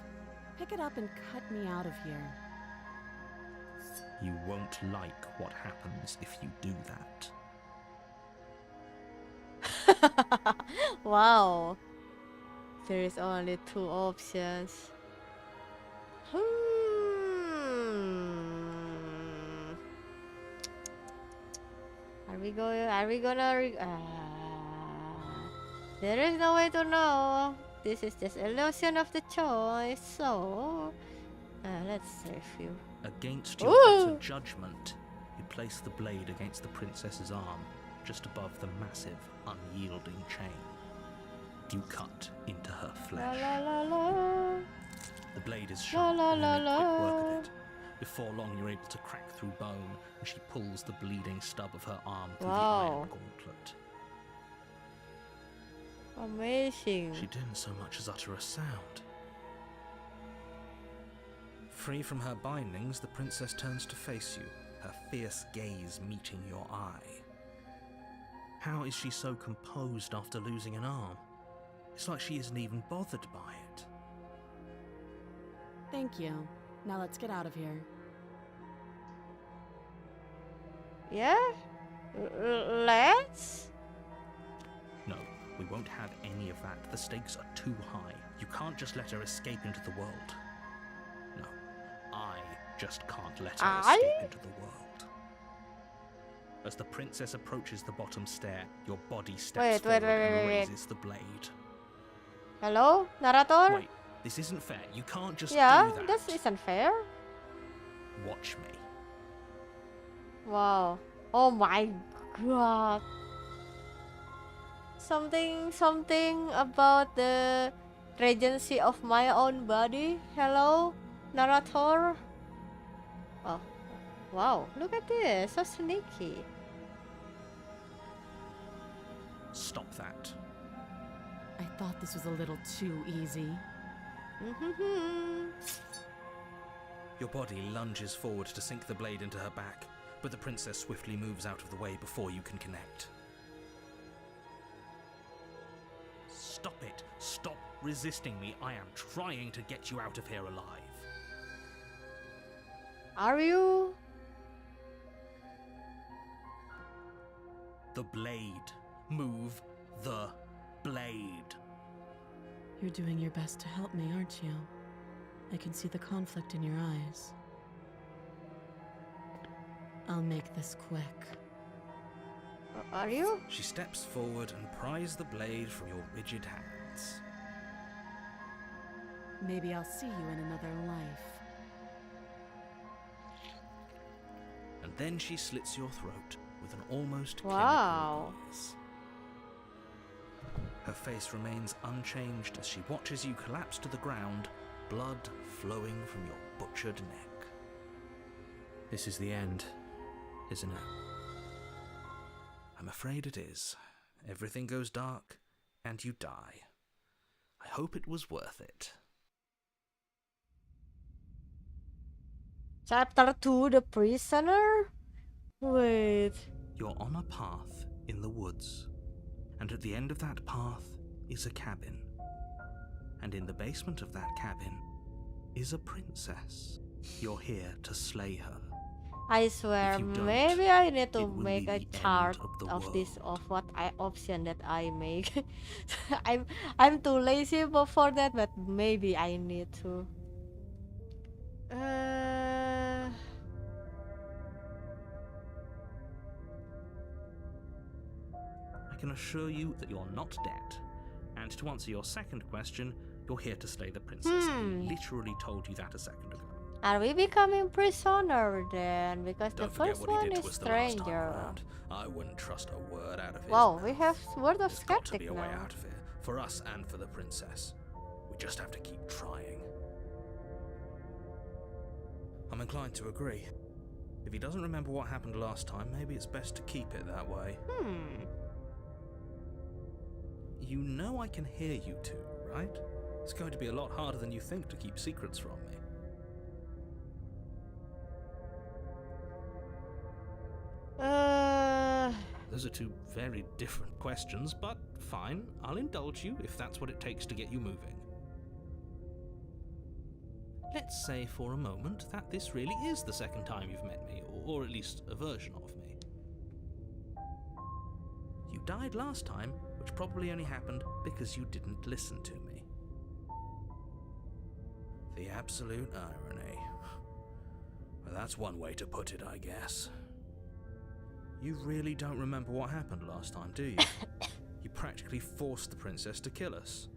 Pick it up and cut me out of here. You won't like what happens if you do that. Wow. There is only 2 options. Are we gonna there is no way to know. This is just illusion of the choice. So let's save you. Against your Ooh. better judgment, you place the blade against the princess's arm, just above the massive, unyielding chain. You cut into her La flesh. la la la. The blade is sharp la, and you la, make quick la. work of it. Before long, you're able to crack through bone, and she pulls the bleeding stub of her arm through the Wow. iron gauntlet. Amazing. She didn't so much as utter a sound. Free from her bindings, the princess turns to face you, her fierce gaze meeting your eye. How is she so composed after losing an arm? It's like she isn't even bothered by it. Thank you. Now let's get out of here. Yeah? Let's? No, we won't have any of that. The stakes are too high. You can't just let her escape into the world. No, I just can't let her escape into the world. As the princess approaches the bottom stair, your body steps forward and raises the blade. Hello, narrator? Wait, this isn't fair. You can't just Yeah, do that. this isn't fair. Watch me. Wow. Oh my god. Something about the regency of my own body. Hello, narrator. Oh, wow. Look at this. So sneaky. Stop that. I thought this was a little too easy. Your body lunges forward to sink the blade into her back, but the princess swiftly moves out of the way before you can connect. Stop it! Stop resisting me! I am trying to get you out of here alive. Are you? The blade. Move the blade. You're doing your best to help me, aren't you? I can see the conflict in your eyes. I'll make this quick. Are you? She steps forward and pries the blade from your rigid hands. Maybe I'll see you in another life. And then she slits your throat with an almost Wow. chemical ease. Her face remains unchanged as she watches you collapse to the ground, blood flowing from your butchered neck. This is the end, isn't it? I'm afraid it is. Everything goes dark, and you die. I hope it was worth it. Chapter 2, The Prisoner? Wait. You're on a path in the woods, and at the end of that path is a cabin. And in the basement of that cabin is a princess. You're here to slay her. I swear, If you don't, maybe I need to it will make be a the end chart of the of this world. of what option that I make. I'm too lazy for that, but maybe I need to. I can assure you that you're not dead. And to answer your second question, you're here to slay the princess. I literally told you that a second ago. Are we becoming prisoner then? Because the Don't forget first what he one did is to us the last time stranger. around. I wouldn't trust a word out of his Wow, mouth. we have word of There's got to be skeptic a way now. out of here, for us and for the princess. We just have to keep trying. I'm inclined to agree. If he doesn't remember what happened last time, maybe it's best to keep it that way. You know I can hear you two, right? It's going to be a lot harder than you think to keep secrets from me. Those are two very different questions, but fine, I'll indulge you if that's what it takes to get you moving. Let's say for a moment that this really is the second time you've met me, or at least a version of me. You died last time, which probably only happened because you didn't listen to me. The absolute irony. Well, that's one way to put it, I guess. You really don't remember what happened last time, do you? You practically forced the princess to kill us.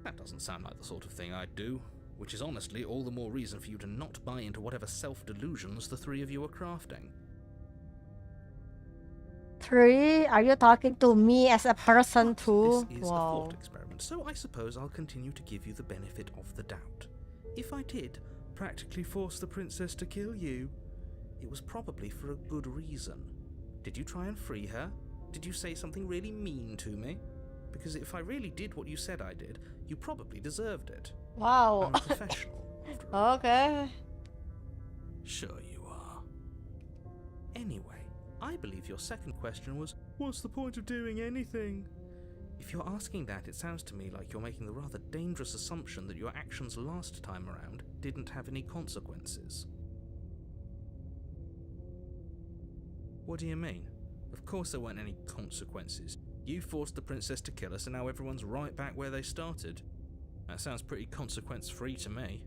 That doesn't sound like the sort of thing I'd do, which is honestly all the more reason for you to not buy into whatever self-delusions the three of you are crafting. 3? Are you talking to me as a person But too? this is a Wow. thought experiment, so I suppose I'll continue to give you the benefit of the doubt. If I did practically force the princess to kill you, it was probably for a good reason. Did you try and free her? Did you say something really mean to me? Because if I really did what you said I did, you probably deserved it. Wow. I'm a professional, after all. Okay. Sure you are. Anyway, I believe your second question was, what's the point of doing anything? If you're asking that, it sounds to me like you're making the rather dangerous assumption that your actions last time around didn't have any consequences. What do you mean? Of course there weren't any consequences. You forced the princess to kill us and now everyone's right back where they started. That sounds pretty consequence-free to me.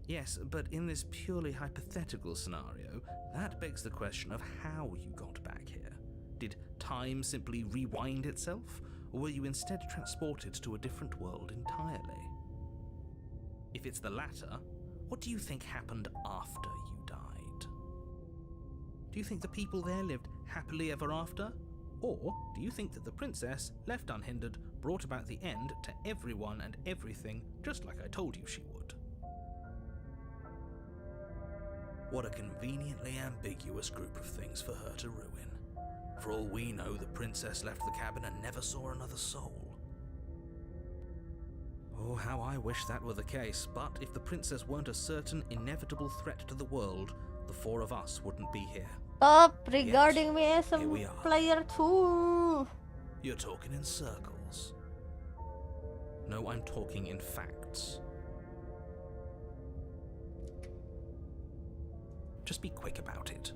Yes, but in this purely hypothetical scenario, that begs the question of how you got back here. Did time simply rewind itself, or were you instead transported to a different world entirely? If it's the latter, what do you think happened after you died? Do you think the people there lived happily ever after? Or do you think that the princess, left unhindered, brought about the end to everyone and everything just like I told you she would? What a conveniently ambiguous group of things for her to ruin. For all we know, the princess left the cabin and never saw another soul. Oh, how I wish that were the case, but if the princess weren't a certain, inevitable threat to the world, the four of us wouldn't be here. Stop regarding me as a here we are. player too. You're talking in circles. No, I'm talking in facts. Just be quick about it.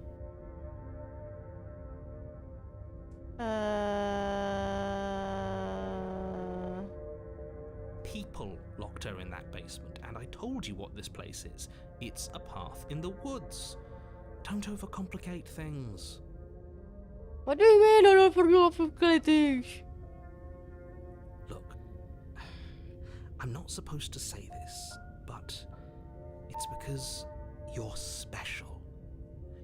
People locked her in that basement, and I told you what this place is. It's a path in the woods. Don't overcomplicate things. What do you mean I don't forget things? Look, I'm not supposed to say this, but it's because you're special.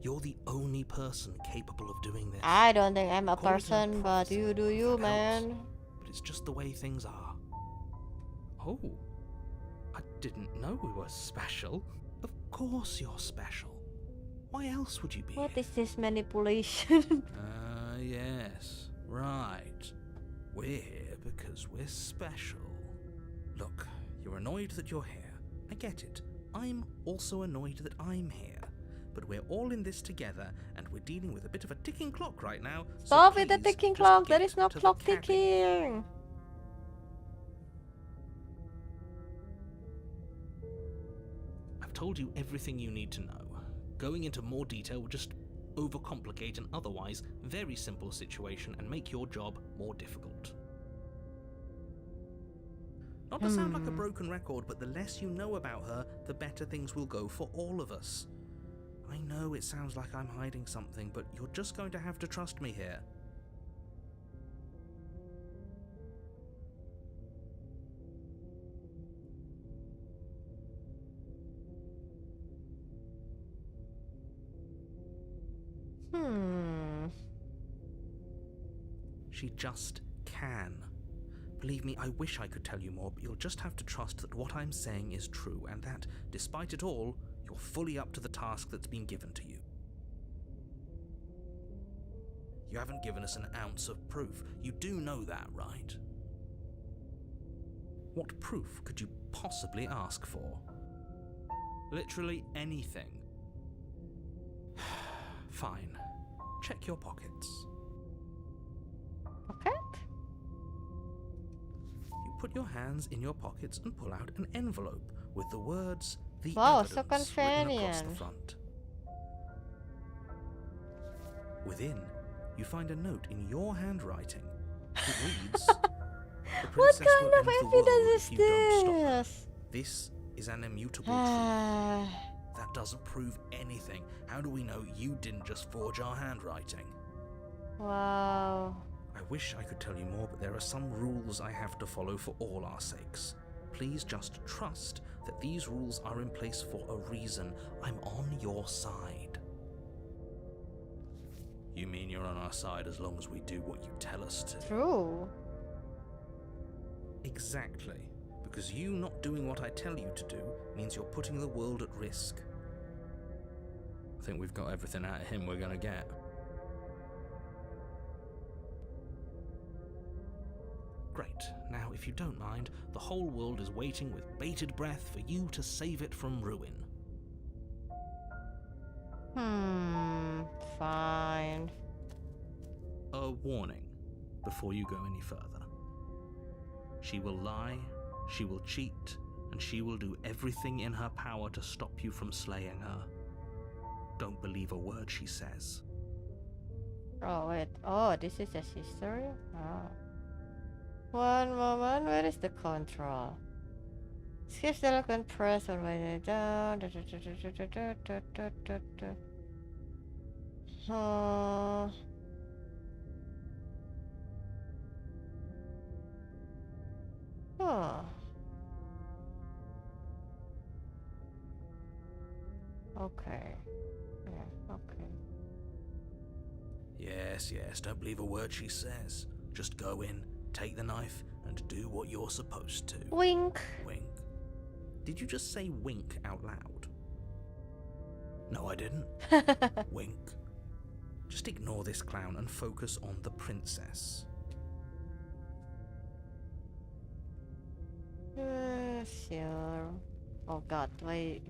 You're the only person capable of doing this. I don't think I'm a Call it person, but prophecy, you do if you, that man. helps, but it's just the way things are. Oh, I didn't know we were special. Of course you're special. Why else would you be What here? is this manipulation? Yes, right. We're here because we're special. Look, you're annoyed that you're here. I get it. I'm also annoyed that I'm here. But we're all in this together, and we're dealing with a bit of a ticking clock right now. Stop so with the please ticking just clock. There get is no to the clock cabin. ticking. I've told you everything you need to know. Going into more detail will just overcomplicate an otherwise very simple situation and make your job more difficult. Not to sound like a broken record, but the less you know about her, the better things will go for all of us. I know it sounds like I'm hiding something, but you're just going to have to trust me here. She just can. Believe me, I wish I could tell you more, but you'll just have to trust that what I'm saying is true, and that, despite it all, you're fully up to the task that's been given to you. You haven't given us an ounce of proof. You do know that, right? What proof could you possibly ask for? Literally anything. Fine. Check your pockets. Pocket? You put your hands in your pockets and pull out an envelope with the words, "The Wow, so evidence," written across the convenient. front. Within, you find a note in your handwriting. It reads, "The What princess kind will of end the world evidence if is you don't stop her. this? This is an immutable truth. Ah, That doesn't prove anything. How do we know you didn't just forge our handwriting?" wow. I wish I could tell you more, but there are some rules I have to follow for all our sakes. Please just trust that these rules are in place for a reason. I'm on your side. You mean you're on our side as long as we do what you tell us to? True. Exactly. Because you not doing what I tell you to do means you're putting the world at risk. I think we've got everything out of him we're gonna get. Great. Now, if you don't mind, the whole world is waiting with bated breath for you to save it from ruin. Fine. A warning before you go any further. She will lie, she will cheat, and she will do everything in her power to stop you from slaying her. Don't believe a word she says. Oh, wait. Oh, this is a history? Oh. One moment. Where is the control? Skip the lock and press all the way down. Huh. Okay. Yeah, okay. Yes, don't believe a word she says. Just go in, take the knife, and do what you're supposed to. Wink. Wink. Did you just say wink out loud? No, I didn't. Wink. Just ignore this clown and focus on the princess. Sure. Oh god, why?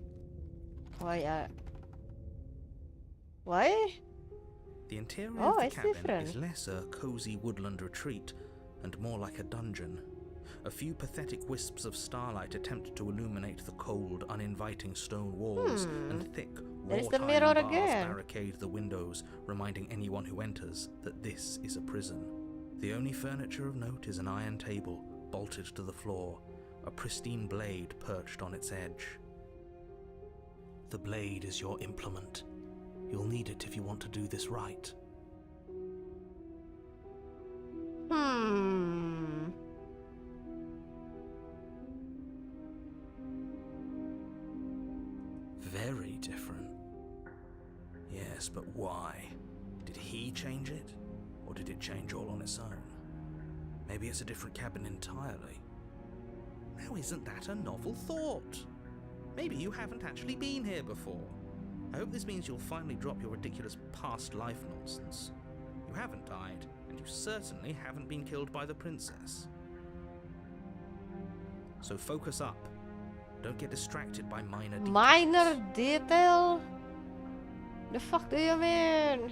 Why? The interior Oh, of the it's cabin different. is less a cozy woodland retreat and more like a dungeon. A few pathetic wisps of starlight attempt to illuminate the cold, uninviting stone walls, and thick, There's wrought the iron mirror bars again. barricade the windows, reminding anyone who enters that this is a prison. The only furniture of note is an iron table, bolted to the floor, a pristine blade perched on its edge. The blade is your implement. You'll need it if you want to do this right. Very different. Yes, but why? Did he change it? Or did it change all on its own? Maybe it's a different cabin entirely. Now isn't that a novel thought? Maybe you haven't actually been here before. I hope this means you'll finally drop your ridiculous past life nonsense. You haven't died, and you certainly haven't been killed by the princess. So focus up. Don't get distracted by minor details. Minor detail? The fuck do you mean?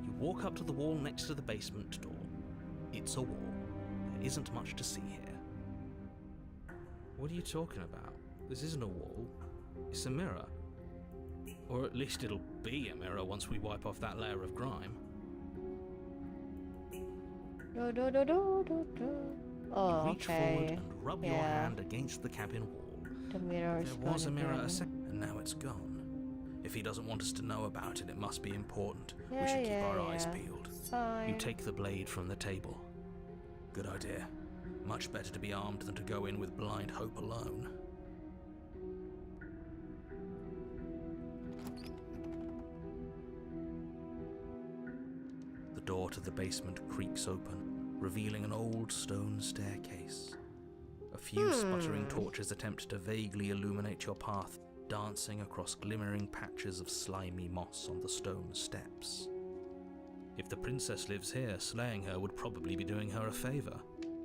You walk up to the wall next to the basement door. It's a wall. There isn't much to see here. What are you talking about? This isn't a wall. It's a mirror. Or at least it'll be a mirror once we wipe off that layer of grime. Oh, You reach forward okay. and rub your Yeah. hand against the cabin wall. The mirror is There was a gone mirror again. a second, and now it's gone. If he doesn't want us to know about it, it must be important. We Yeah, should keep yeah, our eyes yeah. peeled. Fine. You take the blade from the table. Good idea. Much better to be armed than to go in with blind hope alone. door to the basement creaks open, revealing an old stone staircase. A few sputtering torches attempt to vaguely illuminate your path, dancing across glimmering patches of slimy moss on the stone steps. If the princess lives here, slaying her would probably be doing her a favor.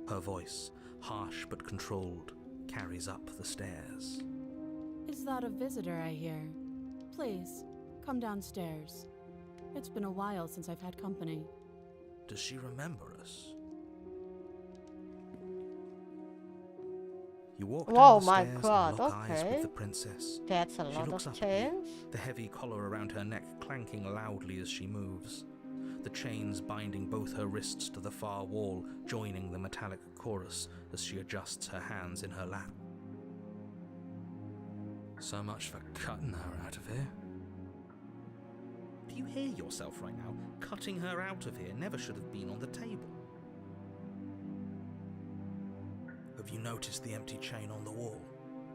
Her voice, harsh but controlled, carries up the stairs. Is that a visitor I hear? Please, come downstairs. It's been a while since I've had company. Does she remember us? You walk down Whoa, the my stairs God, and lock eyes okay. with the princess. That's a She lot looks of up at you, chains. the heavy collar around her neck clanking loudly as she moves. The chains binding both her wrists to the far wall, joining the metallic chorus as she adjusts her hands in her lap. So much for cutting her out of here. Do you hear yourself right now? Cutting her out of here never should have been on the table. Have you noticed the empty chain on the wall?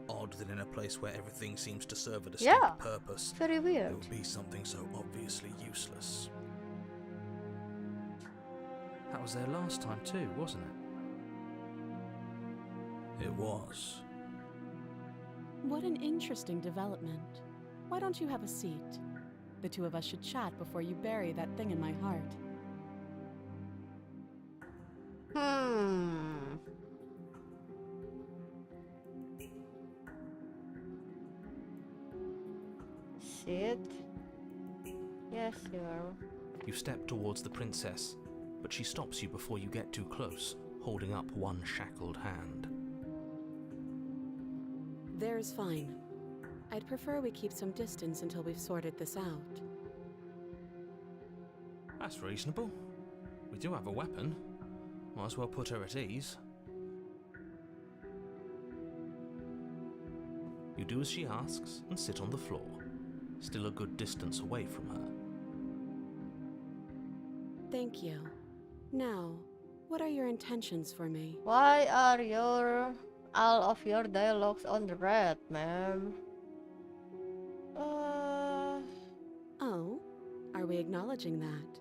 Odd that in a place where everything seems to serve a distinct purpose, Very there weird. would be something so obviously useless. That was there last time too, wasn't it? It was. What an interesting development. Why don't you have a seat? The two of us should chat before you bury that thing in my heart. Sit. Yes, you are. You step towards the princess, but she stops you before you get too close, holding up one shackled hand. There's fine. I'd prefer we keep some distance until we've sorted this out. That's reasonable. We do have a weapon. Might as well put her at ease. You do as she asks and sit on the floor, still a good distance away from her. Thank you. Now, what are your intentions for me? Why are all of your dialogues on the red, ma'am? Oh, are we acknowledging that?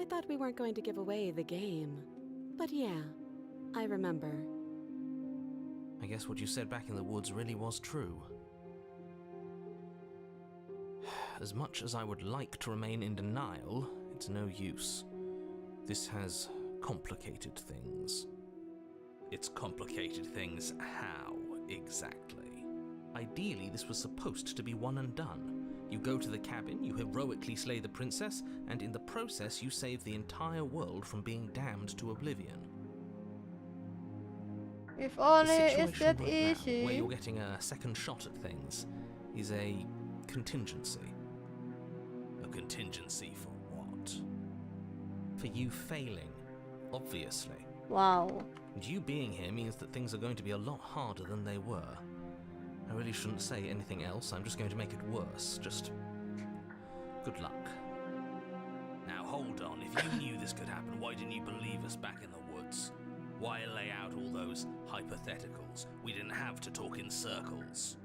I thought we weren't going to give away the game. But yeah, I remember. I guess what you said back in the woods really was true. As much as I would like to remain in denial, it's no use. This has complicated things. It's complicated things how, exactly? Ideally, this was supposed to be one and done. You go to the cabin, you heroically slay the princess, and in the process you save the entire world from being damned to oblivion. If The only it's situation that right now, where easy. you're getting a second shot at things, is a contingency. A contingency for what? For you failing, obviously. Wow. And you being here means that things are going to be a lot harder than they were. I really shouldn't say anything else, I'm just going to make it worse. Just good luck. Now hold on, if you knew this could happen, why didn't you believe us back in the woods? Why lay out all those hypotheticals? We didn't have to talk in circles.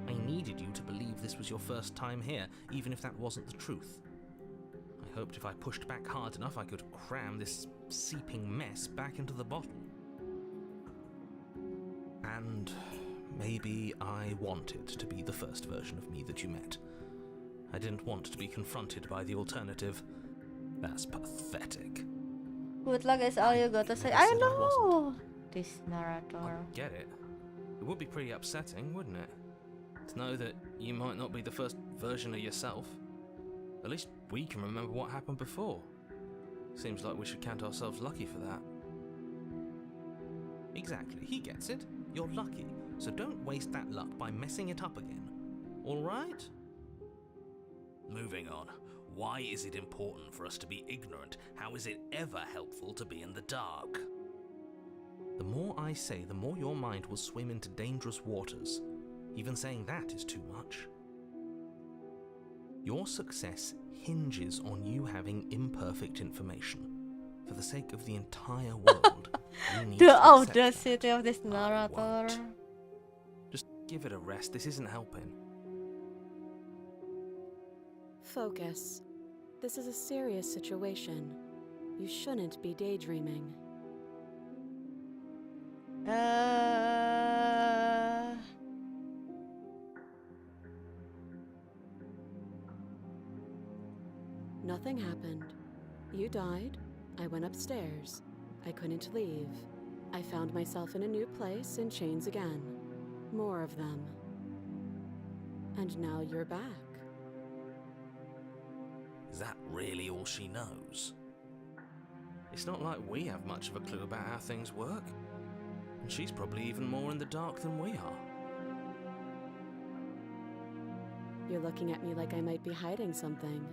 I needed you to believe this was your first time here, even if that wasn't the truth. I hoped if I pushed back hard enough I could cram this seeping mess back into the bottle. And maybe I wanted to be the first version of me that you met. I didn't want to be confronted by the alternative. That's pathetic. Good luck is all you gotta say. Never I said I know. This I narrator. get it. It would be pretty upsetting, wouldn't it? To know that you might not be the first version of yourself. At least we can remember what happened before. Seems like we should count ourselves lucky for that. Exactly, he gets it. You're lucky, so don't waste that luck by messing it up again. Alright? Moving on. Why is it important for us to be ignorant? How is it ever helpful to be in the dark? The more I say, the more your mind will swim into dangerous waters. Even saying that is too much. Your success hinges on you having imperfect information. For the sake of the entire world, you need The to accept that. audacity of this narrator. won't. Just give it a rest, this isn't helping. Focus. This is a serious situation. You shouldn't be daydreaming. Nothing happened. You died. I went upstairs. I couldn't leave. I found myself in a new place in chains again. More of them. And now you're back. Is that really all she knows? It's not like we have much of a clue about how things work. And she's probably even more in the dark than we are. You're looking at me like I might be hiding something.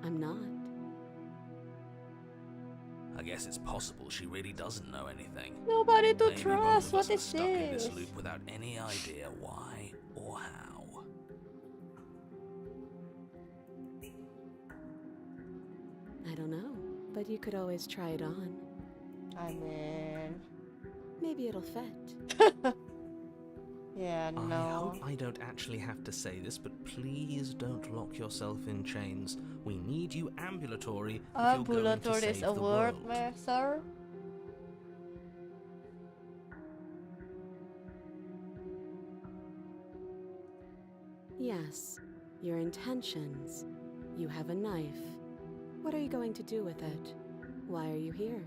I'm not. I guess it's possible she really doesn't know anything. Nobody to Maybe trust. both of What us are is stuck in this? this loop without any idea why or how. I don't know, but you could always try it on. I mean, Maybe it'll fit. yeah, I no. hope I don't actually have to say this, but please don't lock yourself in chains. We need you ambulatory if you're going to Ambulatory save is a the word, world. sir. Yes, your intentions. You have a knife. What are you going to do with it? Why are you here?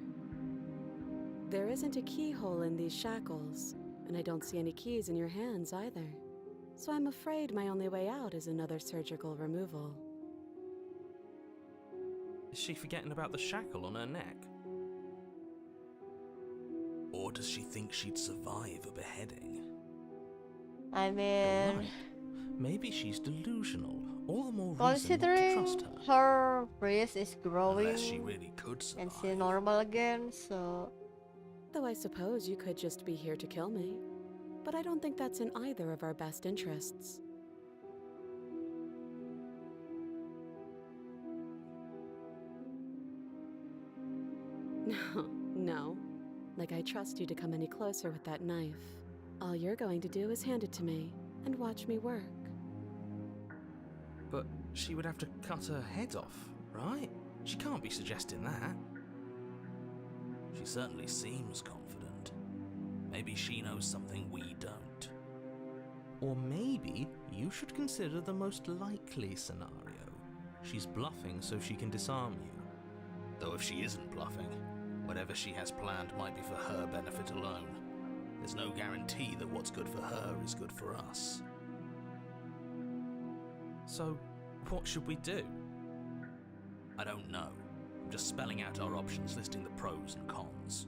There isn't a keyhole in these shackles, and I don't see any keys in your hands either. So I'm afraid my only way out is another surgical removal. Is she forgetting about the shackle on her neck? Or does she think she'd survive a beheading? I You're mean, right. Maybe she's delusional. All the more reason not to considering trust her. her breast is growing Unless she really could survive. and she's normal again, so Though I suppose you could just be here to kill me. But I don't think that's in either of our best interests. No. Like I trust you to come any closer with that knife. All you're going to do is hand it to me and watch me work. But she would have to cut her head off, right? She can't be suggesting that. She certainly seems confident. Maybe she knows something we don't. Or maybe you should consider the most likely scenario. She's bluffing so she can disarm you. Though if she isn't bluffing, whatever she has planned might be for her benefit alone. There's no guarantee that what's good for her is good for us. So, what should we do? I don't know. I'm just spelling out our options, listing the pros and cons.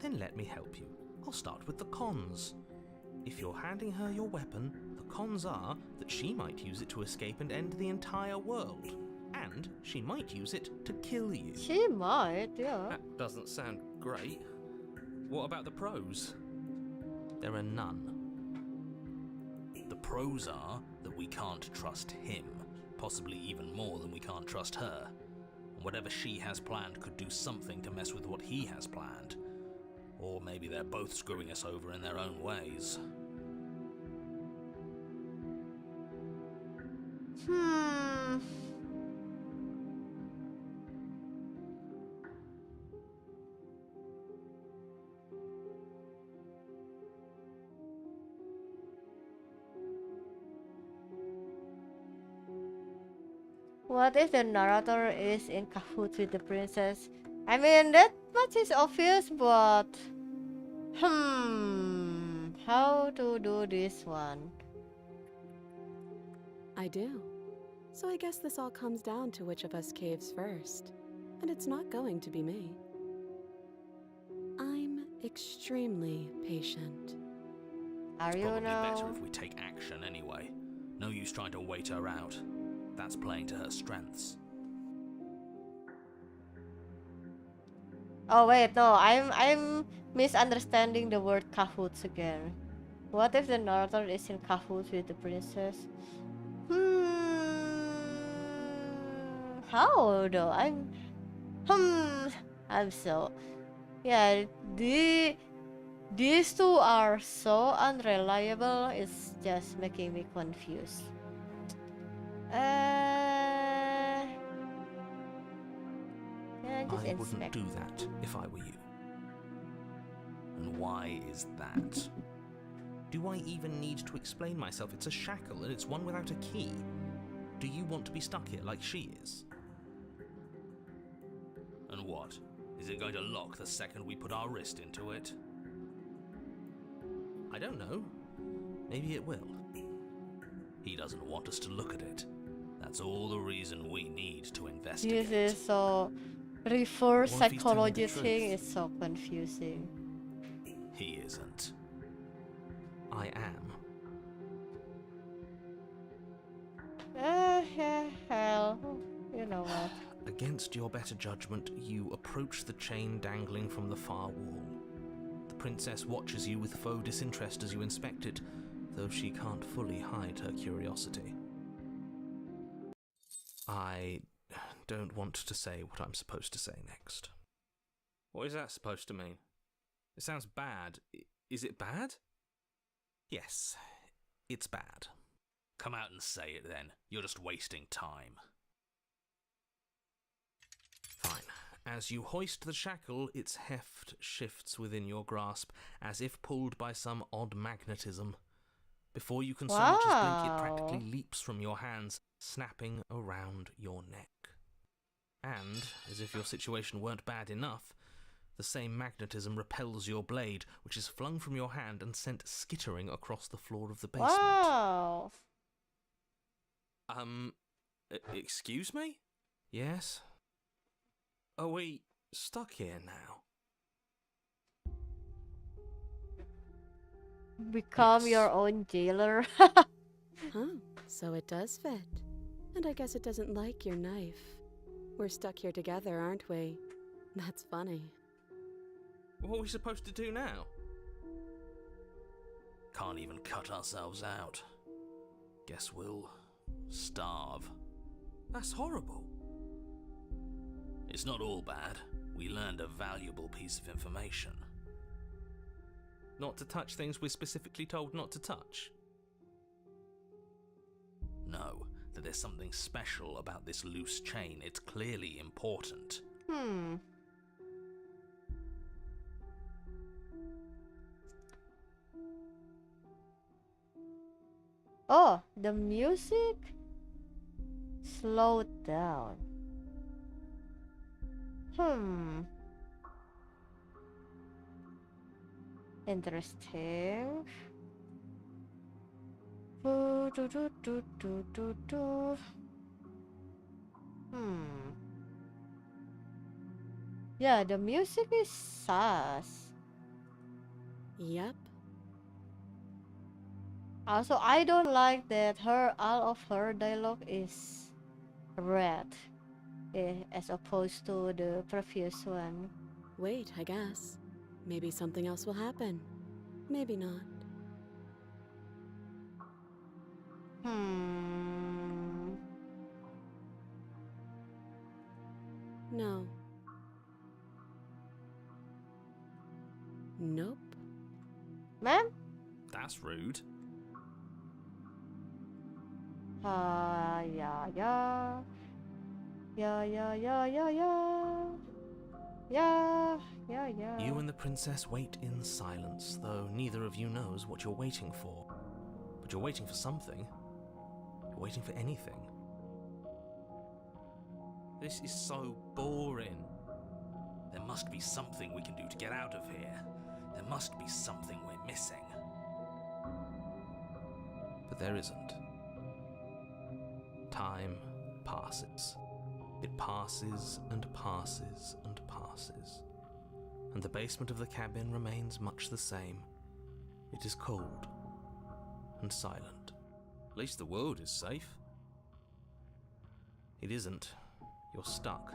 Then let me help you. I'll start with the cons. If you're handing her your weapon, the cons are that she might use it to escape and end the entire world. And she might use it to kill you. she might, yeah. That doesn't sound great. What about the pros? There are none. The pros are that we can't trust him, possibly even more than we can't trust her. And whatever she has planned could do something to mess with what he has planned. Or maybe they're both screwing us over in their own ways. What if the narrator is in cahoots with the princess? I mean, that much is obvious, but how to do this one? I do. So I guess this all comes down to which of us caves first. And it's not going to be me. I'm extremely patient. Are It's you probably better now? if we take action anyway. No use trying to wait her out. That's playing to her strengths. Oh wait, no, I'm misunderstanding the word cahoots again. What if the narrator is in cahoots with the princess? How though? I'm so, yeah. These two are so unreliable. It's just making me confused. can just I wouldn't inspect. do that if I were you. And why is that? Do I even need to explain myself? It's a shackle and it's one without a key. Do you want to be stuck here like she is? And what? Is it going to lock the second we put our wrist into it? I don't know. Maybe it will. He doesn't want us to look at it. That's all the reason we need to investigate. This is so reverse What if he's telling psychology the thing truth? is so confusing. He isn't. I am. Yeah, hell. You know what? Against your better judgment, you approach the chain dangling from the far wall. The princess watches you with faux disinterest as you inspect it, though she can't fully hide her curiosity. I don't want to say what I'm supposed to say next. What is that supposed to mean? It sounds bad. Is it bad? Yes, it's bad. Come out and say it then. You're just wasting time. Fine. As you hoist the shackle, its heft shifts within your grasp, as if pulled by some odd magnetism. Before you can so much as blink, it practically leaps from your hands, snapping around your neck. And, as if your situation weren't bad enough, the same magnetism repels your blade, which is flung from your hand and sent skittering across the floor of the basement. Wow. Excuse me? Yes? Are we stuck here now? Become Yes. your own jailer. Huh, so it does fit. And I guess it doesn't like your knife. We're stuck here together, aren't we? That's funny. What are we supposed to do now? Can't even cut ourselves out. Guess we'll starve. That's horrible. It's not all bad. We learned a valuable piece of information. Not to touch things we're specifically told not to touch? No, that there's something special about this loose chain. It's clearly important. Oh, the music slowed down. Interesting. Do, do, do, do, do, do, do. Yeah, the music is sus. Yep. Also, I don't like that all of her dialogue is red, as opposed to the previous one. Wait, I guess. Maybe something else will happen. Maybe not. No. Nope. Ma'am? That's rude. Yeah. Yeah. You and the princess wait in silence, though neither of you knows what you're waiting for. But you're waiting for something. You're waiting for anything. This is so boring. There must be something we can do to get out of here. There must be something we're missing. But there isn't. Time passes. It passes and passes and passes. And the basement of the cabin remains much the same. It is cold and silent. At least the world is safe. It isn't. You're stuck.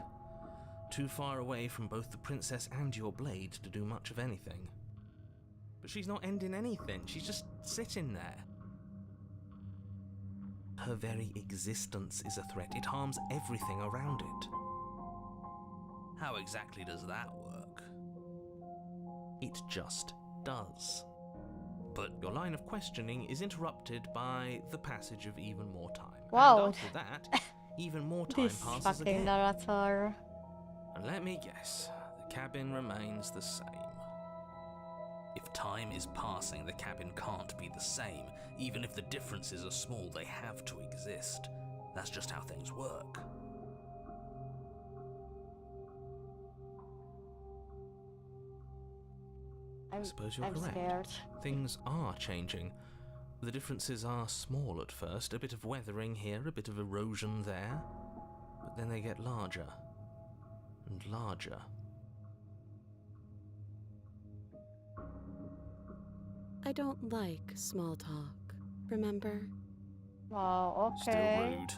Too far away from both the princess and your blade to do much of anything. But she's not ending anything. She's just sitting there. Her very existence is a threat. It harms everything around it. How exactly does that work? It just does. But your line of questioning is interrupted by the passage of even more time. Wow. And after that, even more time This passes fucking again. narrator. And let me guess, the cabin remains the same. If time is passing, the cabin can't be the same. Even if the differences are small, they have to exist. That's just how things work. I suppose you're I'm correct. scared. Things are changing. The differences are small at first, a bit of weathering here, a bit of erosion there, but then they get larger and larger. I don't like small talk, remember? Wow, Still okay. rude.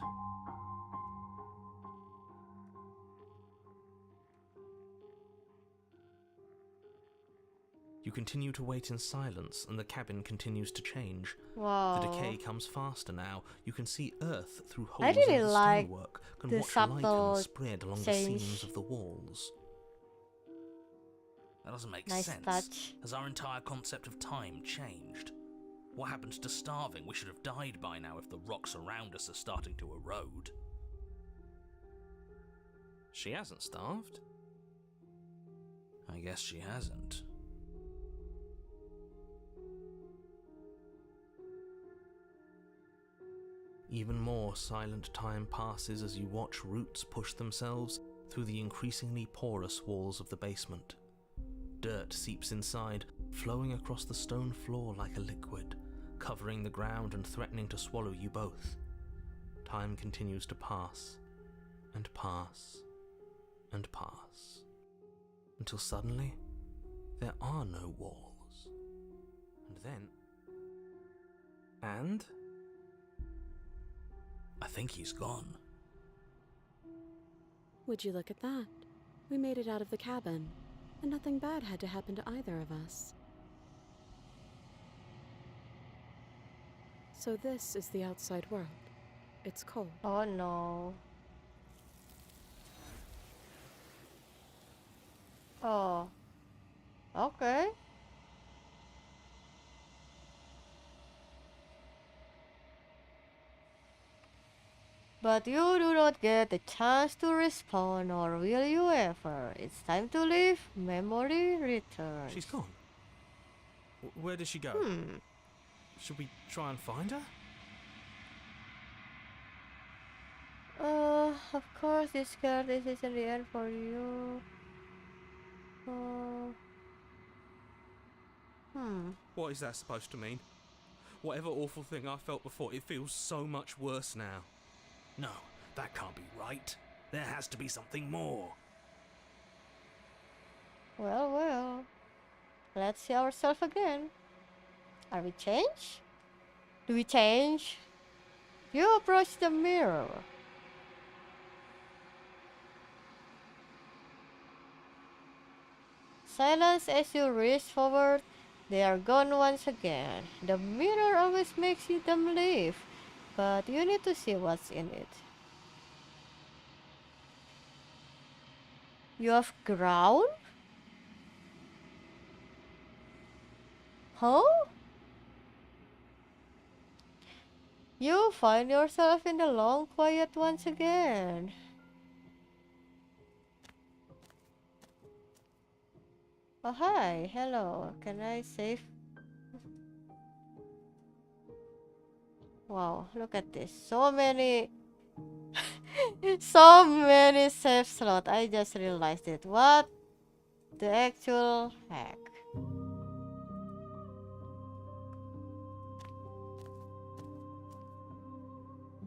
You continue to wait in silence, and the cabin continues to change. Wow. The decay comes faster now. You can see earth through I holes really in the like stonework, can the watch subtle lichen spread along change. the seams of the walls. That doesn't make Nice sense. touch. Has our entire concept of time changed? What happened to starving? We should have died by now if the rocks around us are starting to erode. She hasn't starved. I guess she hasn't. Even more silent time passes as you watch roots push themselves through the increasingly porous walls of the basement. Dirt seeps inside, flowing across the stone floor like a liquid, covering the ground and threatening to swallow you both. Time continues to pass, and pass, and pass, until suddenly there are no walls. And then... And... I think he's gone. Would you look at that? We made it out of the cabin, and nothing bad had to happen to either of us. So this is the outside world. It's cold. Oh no. Oh. Okay. But you do not get the chance to respawn, or will you ever? It's time to leave. Memory returns. she's gone. Where did she go? Should we try and find her? Of course, this scared. This isn't the end for you. What is that supposed to mean? Whatever awful thing I felt before, it feels so much worse now. No, that can't be right. There has to be something more. Well, well. Let's see ourselves again. Are we changed? Do we change? You approach the mirror. Silence as you reach forward. They are gone once again. The mirror always makes them leave, but you need to see what's in it. You have ground? Huh? You find yourself in the long quiet once again. Oh hi, hello. Can I save? Wow, look at this. So many so many save slots. I just realized it. What the actual heck?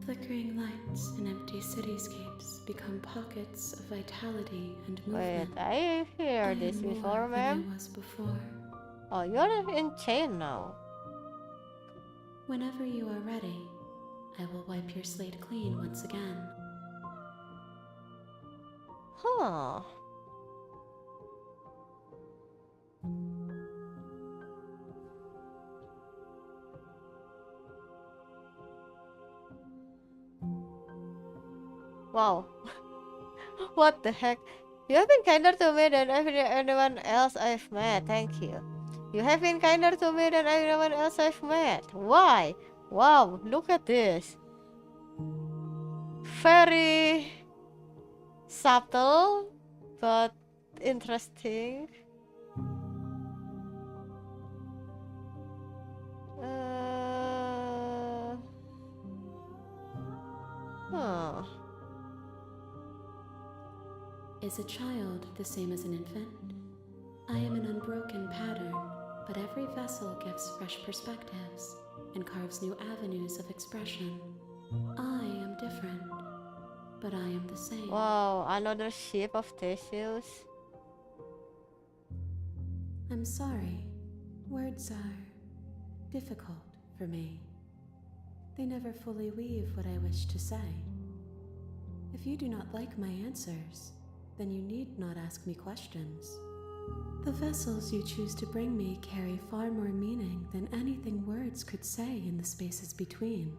Flickering lights in empty cityscapes become pockets of vitality and Wait, movement. I hear this I am before, more than I ma'am. was before. Oh, you're in chain now. Whenever you are ready, I will wipe your slate clean once again. Huh. Wow. What the heck? You have been kinder to me than anyone else I've met. Thank you. You have been kinder to me than anyone else I've met. Why? Wow, look at this. Very subtle, but interesting. Huh. Is a child the same as an infant? I am an unbroken pattern, but every vessel gives fresh perspectives and carves new avenues of expression. I am different, but I am the same. Wow, another ship of tissues. I'm sorry. Words are difficult for me. They never fully weave what I wish to say. If you do not like my answers, then you need not ask me questions. The vessels you choose to bring me carry far more meaning than anything words could say in the spaces between.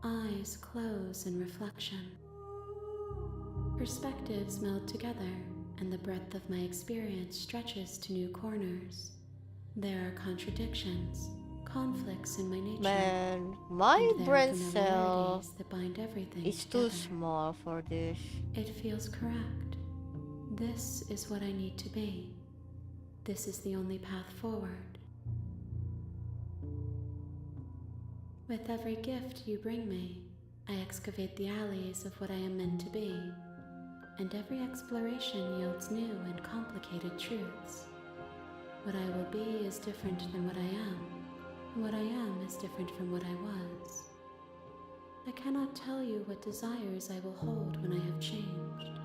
Eyes close in reflection. Perspectives meld together, and the breadth of my experience stretches to new corners. There are contradictions, conflicts in my nature. Man, my and there brain are cell familiarities that bind everything is too together. small for this. It feels correct. This is what I need to be. This is the only path forward. With every gift you bring me, I excavate the alleys of what I am meant to be, and every exploration yields new and complicated truths. What I will be is different than what I am, and what I am is different from what I was. I cannot tell you what desires I will hold when I have changed.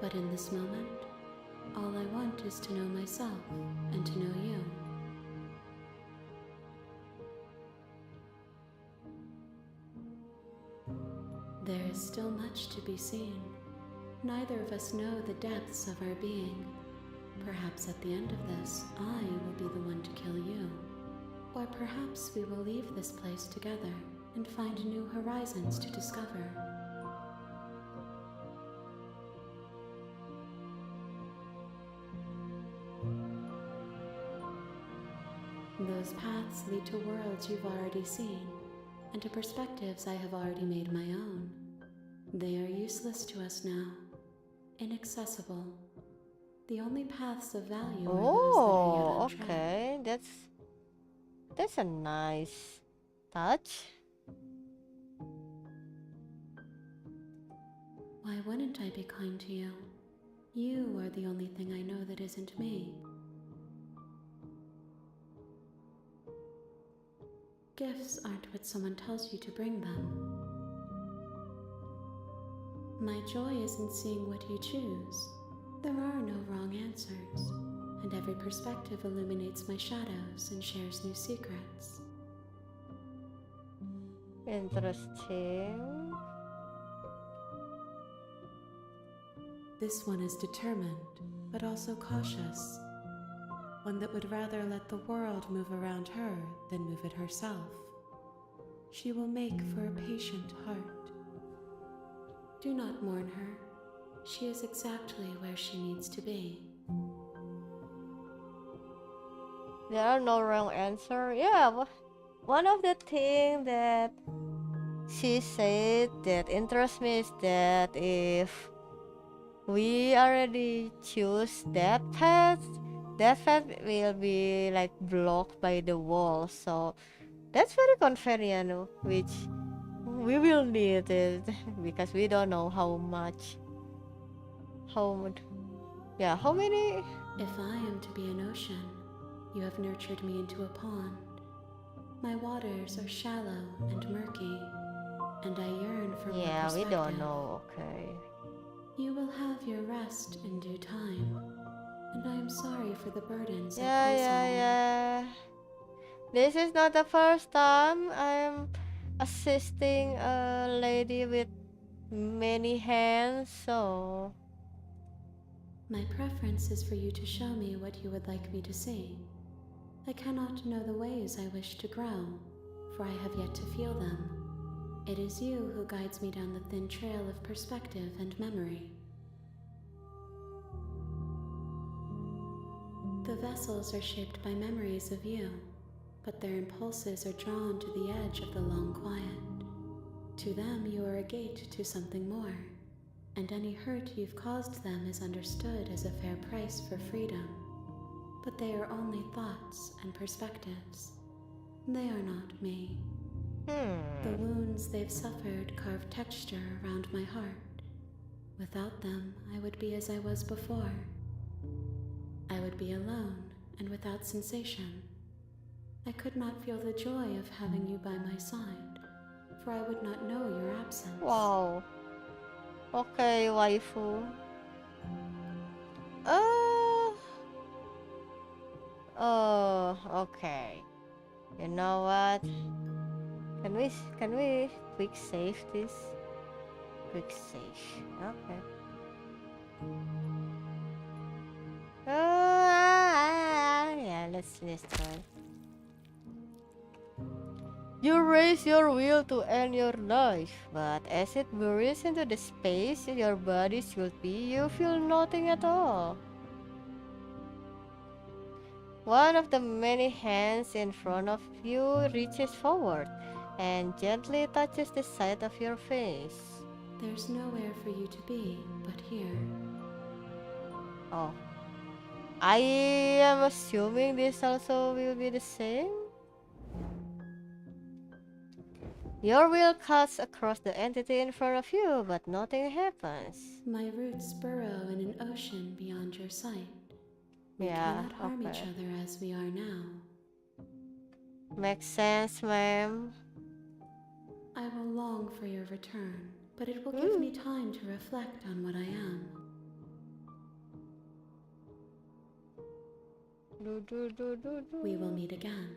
But in this moment, all I want is to know myself and to know you. There is still much to be seen. Neither of us know the depths of our being. Perhaps at the end of this, I will be the one to kill you. Or perhaps we will leave this place together and find new horizons to discover. Those paths lead to worlds you've already seen, and to perspectives I have already made my own. They are useless to us now, inaccessible. The only paths of value are those that are yet Oh, untracked. okay. That's a nice touch. Why wouldn't I be kind to you? You are the only thing I know that isn't me. Gifts aren't what someone tells you to bring them. My joy is in seeing what you choose. There are no wrong answers, and every perspective illuminates my shadows and shares new secrets. Interesting. This one is determined, but also cautious. One that would rather let the world move around her than move it herself. She will make for a patient heart. Do not mourn her. She is exactly where she needs to be. There are no wrong answer. Yeah, one of the things that she said that interests me is that if we already choose that path will be like blocked by the wall. So that's very convenient, which we will need it because we don't know how many. If I am to be an ocean, you have nurtured me into a pond. My waters are shallow and murky, and I yearn for more Yeah, we perspective. don't know. Okay. You will have your rest in due time, and I am sorry for the burdens I place Yeah, on you. yeah. This is not the first time I'm assisting a lady with many hands, so My preference is for you to show me what you would like me to see. I cannot know the ways I wish to grow, for I have yet to feel them. It is you who guides me down the thin trail of perspective and memory. The vessels are shaped by memories of you, but their impulses are drawn to the edge of the long quiet. To them, you are a gate to something more, and any hurt you've caused them is understood as a fair price for freedom. But they are only thoughts and perspectives. They are not me. The wounds they've suffered carve texture around my heart. Without them, I would be as I was before. I would be alone and without sensation. I could not feel the joy of having you by my side, for I would not know your absence. Wow. Okay, waifu. Oh, okay. You know what? Can we quick save this? Quick save. Okay. Yeah, let's try. You raise your will to end your life, but as it buries into the space your body should be, you feel nothing at all. One of the many hands in front of you reaches forward and gently touches the side of your face. There's nowhere for you to be but here. Oh. I am assuming this also will be the same. Your will cuts across the entity in front of you, but nothing happens. My roots burrow in an ocean beyond your sight. We Yeah, cannot harm each okay. other as we are now. Makes sense, ma'am. I will long for your return, but it will give me time to reflect on what I am. We will meet again.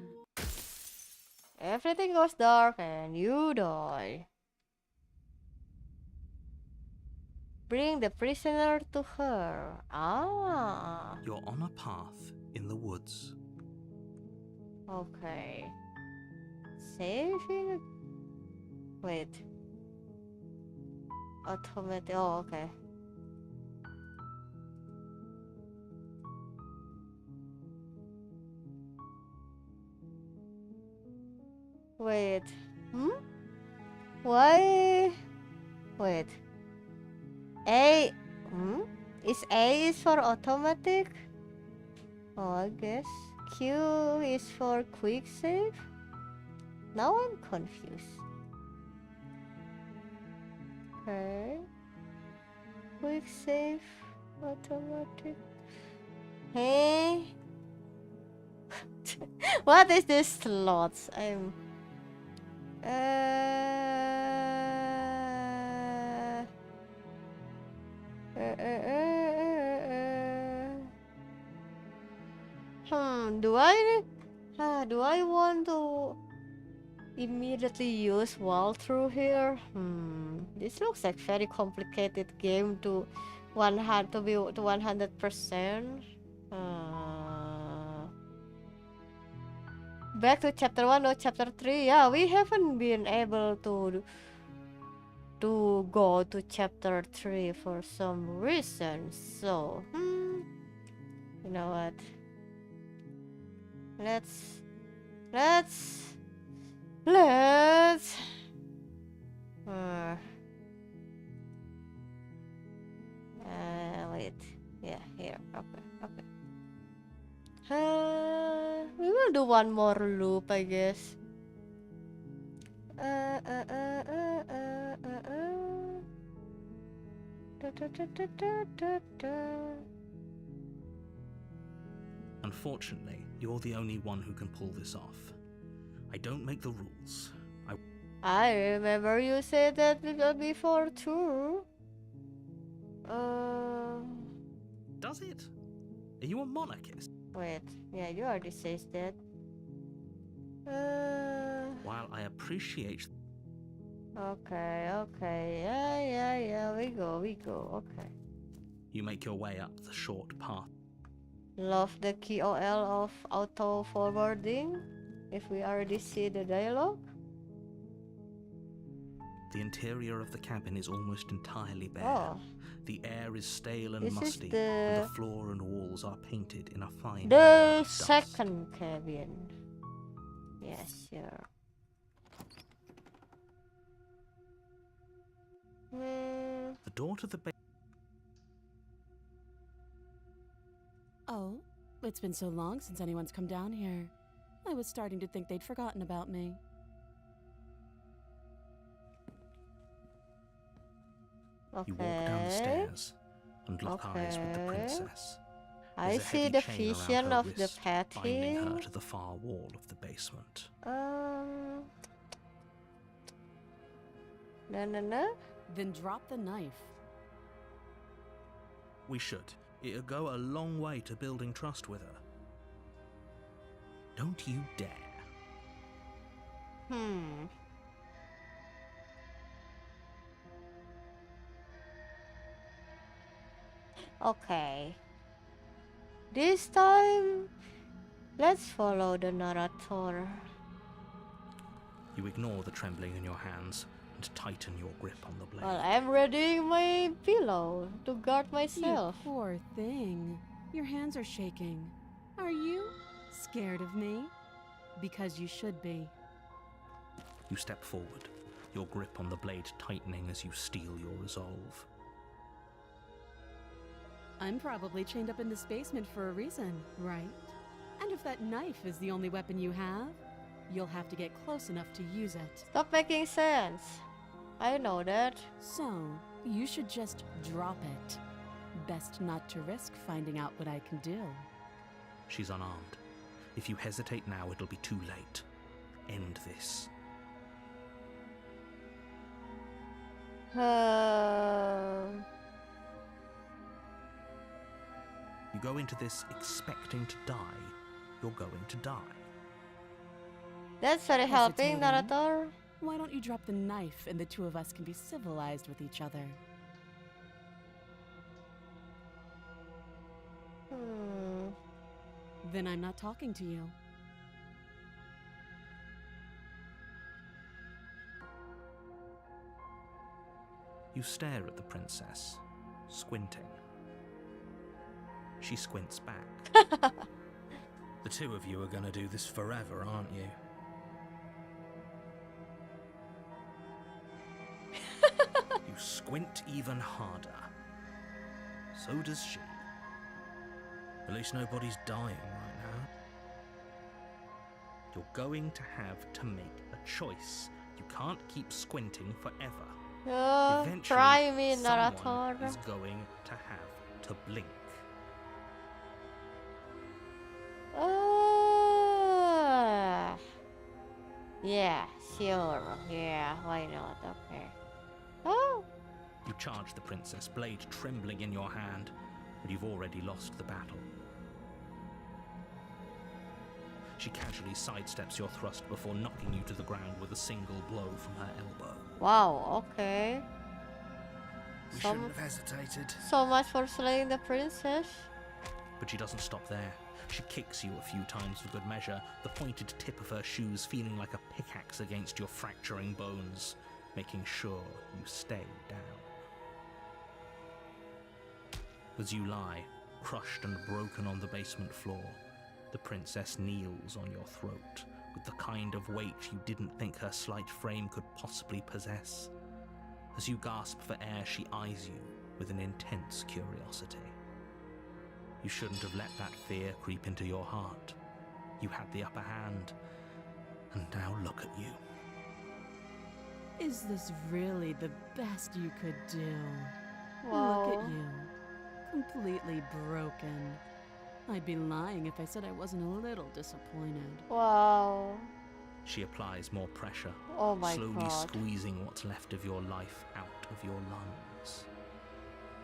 Everything goes dark and you die. Bring the prisoner to her. Ah. You're on a path in the woods. Okay. Saving. Wait. Automatic. Oh, okay. Wait. Why? Wait. A. Is A is for automatic? Oh, I guess. Q is for quick save? Now I'm confused. Okay. Quick save. Automatic. Hey. What is this slots? I'm. Do I want to immediately use walkthrough here? This looks like very complicated game to 100%. Back to chapter 1 or chapter 3. Yeah, we haven't been able to go to chapter 3 for some reason. So, you know what? Let's wait. Yeah, here. Okay. We will do one more loop, I guess. Unfortunately, you're the only one who can pull this off. I don't make the rules. I remember you said that before too. Does it? Are you a monarchist? Wait, yeah, you already says that. While I appreciate... Okay, yeah, we go, okay. You make your way up the short path. Love the KOL of auto forwarding. If we already see the dialogue. The interior of the cabin is almost entirely bare. Oh. The air is stale and This is musty, the- and the floor and walls are painted in a fine layer The of dust. second cabin. Yes, sure. The door to the Oh, it's been so long since anyone's come down here. I was starting to think they'd forgotten about me. You walk down the stairs and lock eyes with the princess. I There's a see heavy the chain around vision her of the wrist, binding her petting. to the far wall of the basement. No. Then drop the knife. We should. It'll go a long way to building trust with her. Don't you dare. Okay. This time, let's follow the narrator. You ignore the trembling in your hands and tighten your grip on the blade. Well, I'm readying my pillow to guard You myself. poor thing. Your hands are shaking. Are you scared of me? Because you should be. You step forward, your grip on the blade tightening as you steel your resolve. I'm probably chained up in this basement for a reason, right? And if that knife is the only weapon you have, you'll have to get close enough to use it. Stop making sense. I know that. So, you should just drop it. Best not to risk finding out what I can do. She's unarmed. If you hesitate now, it'll be too late. End this. You go into this expecting to die, you're going to die. That's very helping, Hesitating? narrator. Why don't you drop the knife and the two of us can be civilized with each other? Then I'm not talking to you. You stare at the princess, squinting. She squints back. The two of you are gonna do this forever, aren't you? You squint even harder. So does she. At least nobody's dying right now. You're going to have to make a choice. You can't keep squinting forever. Eventually, Try me, someone narrator. is going to have to blink. Yeah, sure. Yeah, why not? Okay. Oh, You charge the princess, blade trembling in your hand, but you've already lost the battle. She casually sidesteps your thrust before knocking you to the ground with a single blow from her elbow. wow. Okay. We Some- shouldn't have hesitated. So much for slaying the princess. But she doesn't stop there. She kicks you a few times for good measure, the pointed tip of her shoes feeling like a pickaxe against your fracturing bones, making sure you stay down. As you lie, crushed and broken on the basement floor, the princess kneels on your throat with the kind of weight you didn't think her slight frame could possibly possess. As you gasp for air, she eyes you with an intense curiosity. You shouldn't have let that fear creep into your heart. You had the upper hand, and now look at you. Is this really the best you could do? Wow. Look at you. Completely broken. I'd be lying if I said I wasn't a little disappointed. Wow. She applies more pressure, Oh my slowly god. squeezing what's left of your life out of your lungs.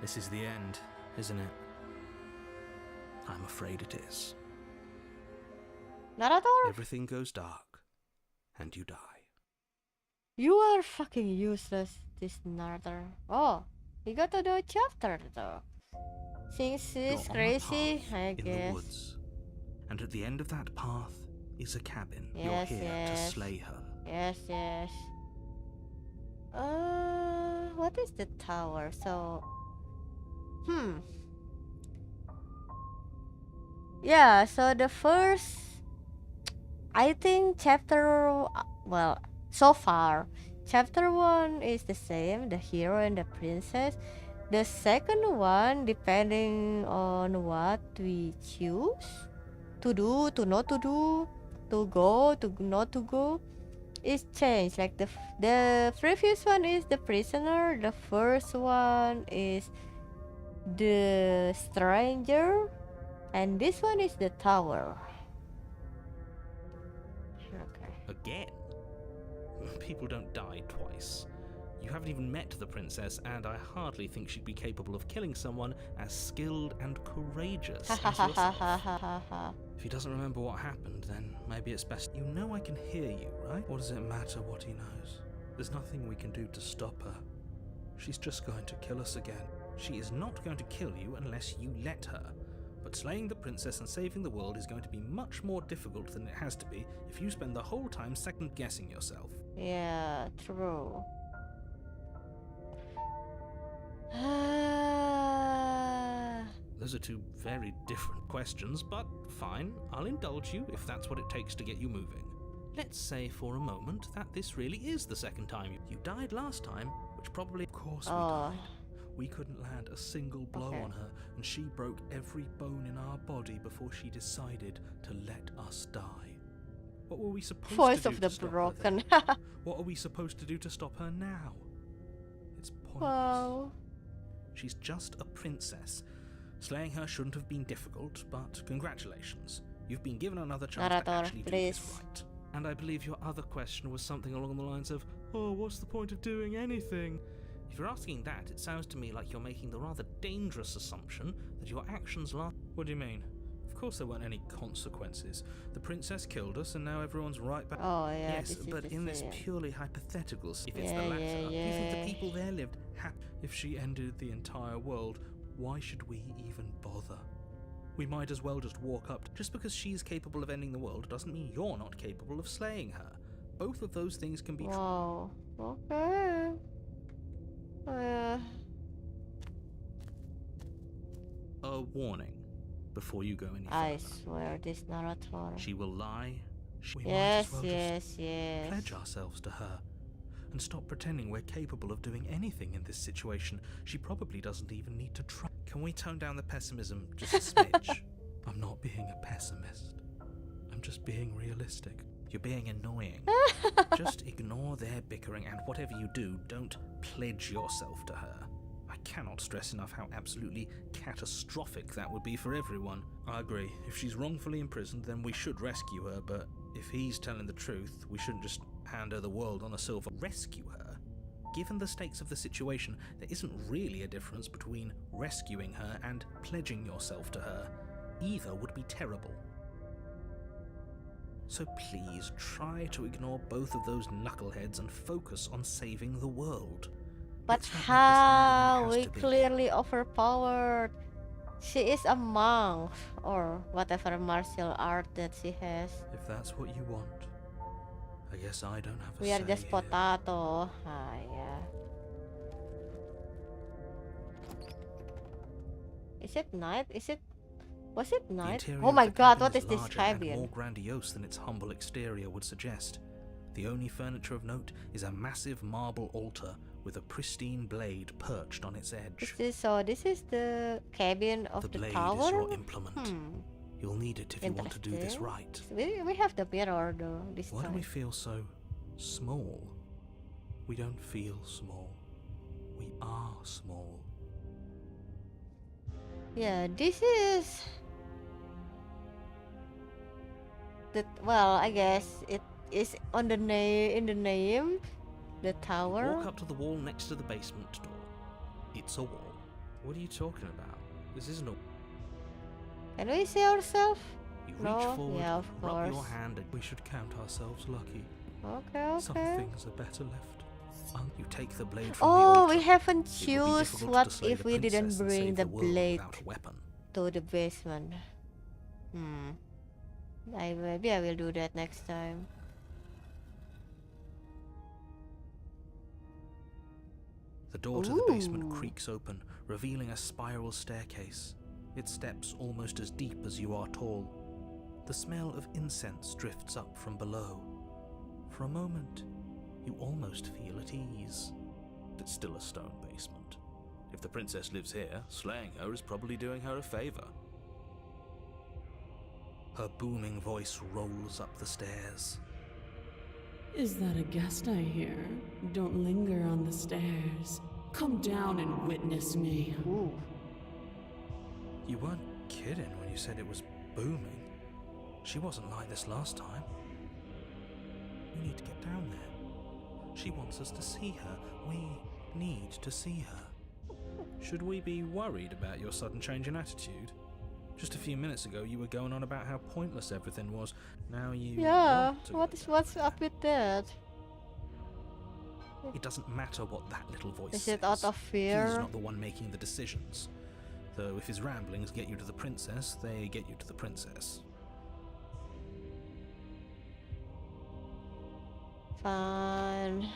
This is the end, isn't it? I'm afraid it is. Narrator? Everything goes dark, and you die. You are fucking useless, this narrator. Oh, we got to do a chapter though. Since You're she's on a crazy, path I in guess. the woods, and at the end of that path is a cabin. Yes, You're here to yes. slay her. Yes. What is the tower? So, yeah, so the first, I think chapter, well, so far, chapter 1 is the same, the hero and the princess. The second one, depending on what we choose to do, to not to do, to go, to not to go, is changed. Like the previous one is the prisoner, the first one is the stranger, and this one is the tower. Okay. Again? People don't die twice. You haven't even met the princess, and I hardly think she'd be capable of killing someone as skilled and courageous as yourself. If he doesn't remember what happened, then maybe it's best. You know I can hear you, right? What does it matter what he knows? There's nothing we can do to stop her. She's just going to kill us again. She is not going to kill you unless you let her. But slaying the princess and saving the world is going to be much more difficult than it has to be if you spend the whole time second-guessing yourself. Yeah, true. Those are two very different questions, but fine, I'll indulge you if that's what it takes to get you moving. Let's say for a moment that this really is the second time you died last time, which probably, of course, we died. We couldn't land a single blow on her, and she broke every bone in our body before she decided to let us die. What were we supposed Voice to do of to the stop broken. her then? What are we supposed to do to stop her now? It's pointless. Wow. She's just a princess. Slaying her shouldn't have been difficult, but congratulations. You've been given another chance to Narrator, actually do please. this right. And I believe your other question was something along the lines of, oh, what's the point of doing anything? If you're asking that, it sounds to me like you're making the rather dangerous assumption that your actions last. What do you mean? Of course there weren't any consequences. The princess killed us and now everyone's right back. Oh yeah, Yes, this is but the in this same. purely hypothetical, if it's Yeah, the latter, yeah, do you think yeah. the people there lived happy? If she ended the entire world, why should we even bother? We might as well just walk up. Just because she's capable of ending the world doesn't mean you're not capable of slaying her. Both of those things can be true. Wow. Okay. A warning before you go any I further. swear this narrator. She will lie. We might Yes, as well yes, yes. just pledge ourselves to her and stop pretending we're capable of doing anything in this situation. She probably doesn't even need to try. Can we tone down the pessimism just a smidge? I'm not being a pessimist. I'm just being realistic. You're being annoying. Just ignore their bickering, and whatever you do, don't pledge yourself to her. I cannot stress enough how absolutely catastrophic that would be for everyone. I agree. If she's wrongfully imprisoned, then we should rescue her, but if he's telling the truth, we shouldn't just hand her the world on a silver. Rescue her? Given the stakes of the situation, there isn't really a difference between rescuing her and pledging yourself to her. Either would be terrible. So please, try to ignore both of those knuckleheads and focus on saving the world. But Let's not make this how? harder than it We has to be. clearly overpowered. She is a monk or whatever martial art that she has. If that's what you want, I guess I don't have a We are say just here. potato. Ah, yeah. Is it night? Was it The night? interior Oh of my the god, cabin what is this larger and more cabin? grandiose than its humble exterior would suggest. The only furniture of note is a massive marble altar with a pristine blade perched on its edge. This is the cabin of The the blade tower? is your implement. Hmm. You'll need it if you want to do this right. We have the mirror though this Why do time. we feel so small? We don't feel small. We are small. Yeah, this is well, I guess it is on the in the name, the tower. Walk up to the wall next to the basement door. It's a wall. What are you talking about? This isn't a... Can we see ourselves? You No, reach forward, yeah, of rub your course. hand, and we should count ourselves lucky. Okay, Some okay. things are better left. You take the blade from the Oh, altar. we haven't It would be choose difficult what to slay if the we didn't princess and bring save the world blade without a weapon. to the basement. Maybe I will do that next time. The door to the basement Ooh. creaks open, revealing a spiral staircase. Its steps almost as deep as you are tall. The smell of incense drifts up from below. For a moment, you almost feel at ease. It's still a stone basement. If the princess lives here, slaying her is probably doing her a favor. Her booming voice rolls up the stairs. Is that a guest I hear? Don't linger on the stairs. Come down and witness me. Ooh. You weren't kidding when you said it was booming. She wasn't like this last time. We need to get down there. She wants us to see her. We need to see her. Should we be worried about your sudden change in attitude? Just a few minutes ago you were going on about how pointless everything was. Now you Yeah, want to go down what's there. up with that? It doesn't matter what that little voice Is says. it out of He's fear? not the one making the decisions. Though if his ramblings get you to the princess, they get you to the princess. Fine.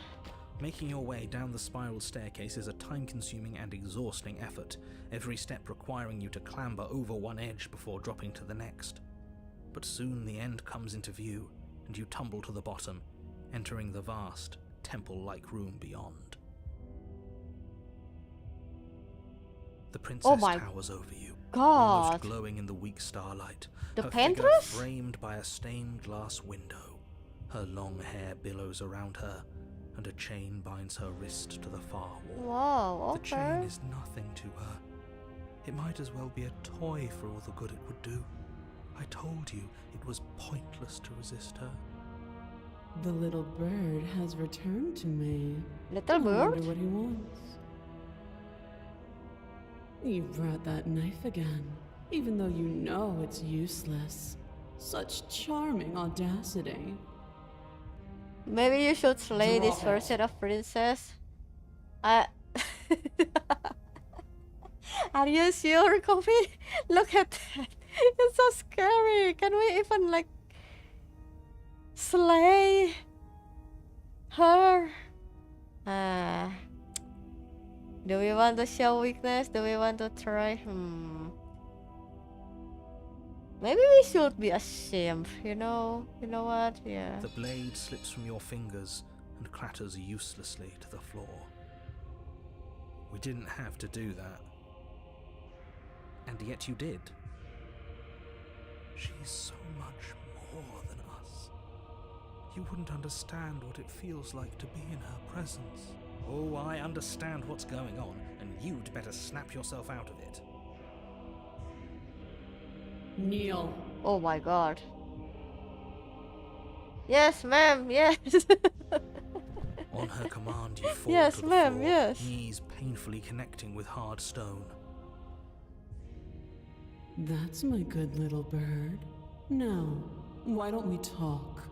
Making your way down the spiral staircase is a time-consuming and exhausting effort, every step requiring you to clamber over one edge before dropping to the next. But soon the end comes into view, and you tumble to the bottom, entering the vast, temple-like room beyond. The princess my towers over you, God. almost glowing in the weak starlight, The her figure paintress? framed by a stained glass window. Her long hair billows around her, and a chain binds her wrist to the far wall. Wow, The chain okay. is nothing to her. It might as well be a toy for all the good it would do. I told you it was pointless to resist her. The little bird has returned to me. Little I bird? wonder what he wants. You brought that knife again, even though you know it's useless. Such charming audacity. Maybe you should slay this Drop it. version of princess. I. Are you sure, Kofi? Look at that. It's so scary. Can we even like slay her? Do we want to show weakness? Do we want to try? Maybe we should be ashamed, you know? You know what? Yeah. The blade slips from your fingers and clatters uselessly to the floor. We didn't have to do that. And yet you did. She's so much more than us. You wouldn't understand what it feels like to be in her presence. Oh, I understand what's going on, and you'd better snap yourself out of it. Kneel. Oh my god. Yes, ma'am, yes. On her command, you fall Yes, to the ma'am, floor, yes. knees painfully connecting with hard stone. That's my good little bird. Now, why don't we talk?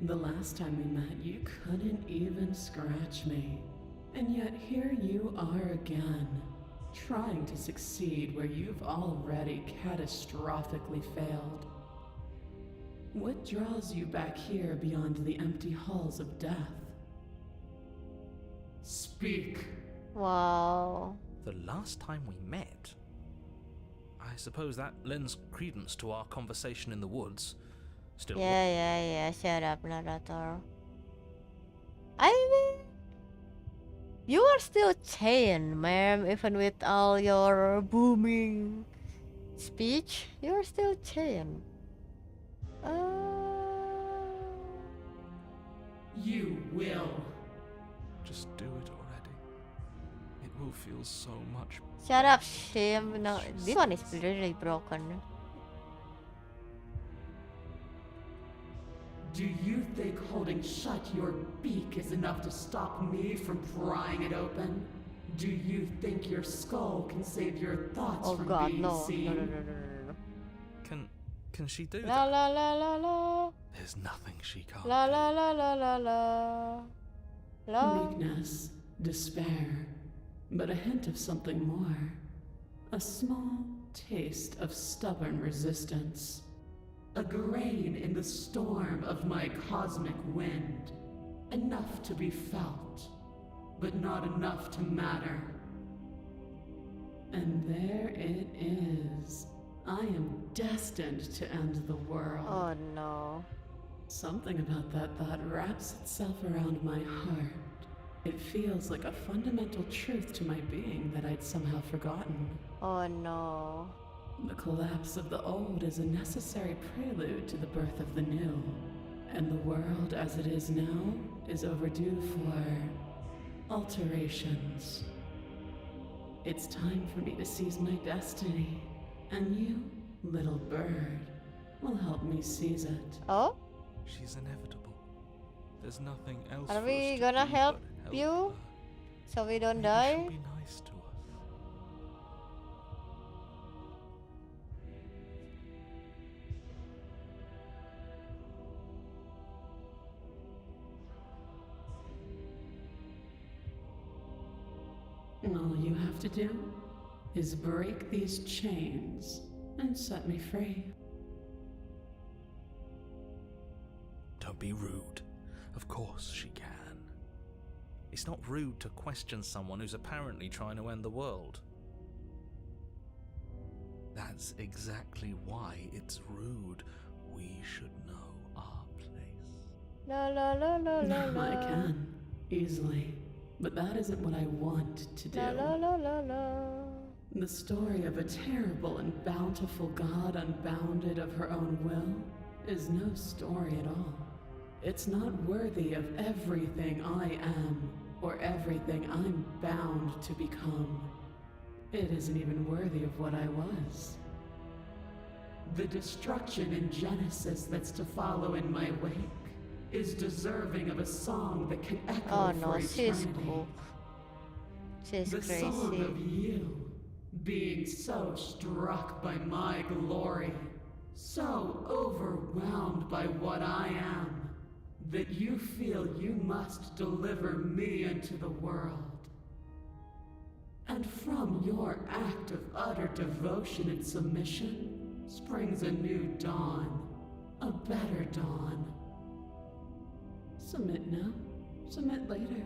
The last time we met, you couldn't even scratch me. And yet here you are again, trying to succeed where you've already catastrophically failed. What draws you back here beyond the empty halls of death? Speak. Wow. The last time we met? I suppose that lends credence to our conversation in the woods. Still, Yeah. Shut up, narrator. I mean, you are still chained, ma'am. Even with all your booming speech, you are still chained. You will. Just do it already. It will feel so much. Shut up, Shim. No, this one is really broken. Do you think holding shut your beak is enough to stop me from prying it open? Do you think your skull can save your thoughts Oh from god, being no. seen? No. can she do La that? la la la la. There's nothing she can't La do. la la la la la. La. Weakness, despair, but a hint of something more. A small taste of stubborn resistance. A grain in the storm of my cosmic wind. Enough to be felt, but not enough to matter. And there it is. I am destined to end the world. Oh no. Something about that thought wraps itself around my heart. It feels like a fundamental truth to my being that I'd somehow forgotten. Oh no. The collapse of the old is a necessary prelude to the birth of the new. And the world as it is now is overdue for alterations. It's time for me to seize my destiny. And you, little bird, will help me seize it. Oh? She's inevitable. There's nothing else Are for we us to gonna do help but you? her. So we don't Maybe die? she'll be nice to us. And all you have to do is break these chains and set me free. Don't be rude. Of course she can. It's not rude to question someone who's apparently trying to end the world. That's exactly why it's rude. We should know our place. La la la la la la. I can, easily. But that isn't what I want to do. La la la la la. The story of a terrible and bountiful god unbounded of her own will is no story at all. It's not worthy of everything I am, or everything I'm bound to become. It isn't even worthy of what I was. The destruction in Genesis that's to follow in my wake is deserving of a song that can echo Oh for no, she's eternity. cool. She's The song crazy. of you, being so struck by my glory, so overwhelmed by what I am, that you feel you must deliver me into the world. And from your act of utter devotion and submission springs a new dawn, a better dawn. Submit now, submit later.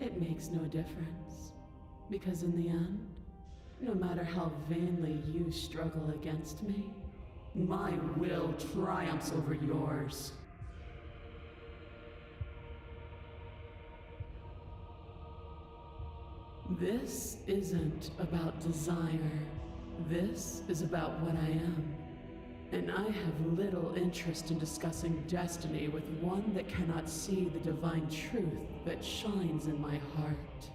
It makes no difference. Because in the end, no matter how vainly you struggle against me, my will triumphs over yours. This isn't about desire. This is about what I am. And I have little interest in discussing destiny with one that cannot see the divine truth that shines in my heart.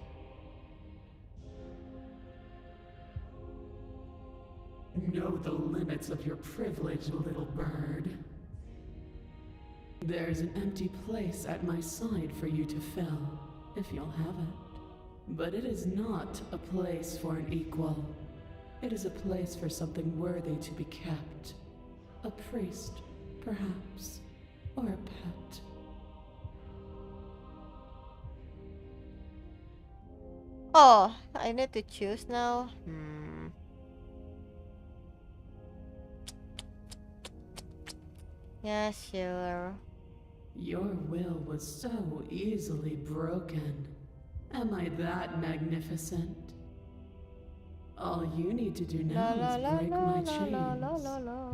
Know the limits of your privilege, little bird. There's an empty place at my side for you to fill, if you'll have it. But it is not a place for an equal. It is a place for something worthy to be kept. A priest, perhaps, or a pet. Oh, I need to choose now. Yeah, sure. Your will was so easily broken. Am I that magnificent? All you need to do La now la is la break la my la chains. la la la la.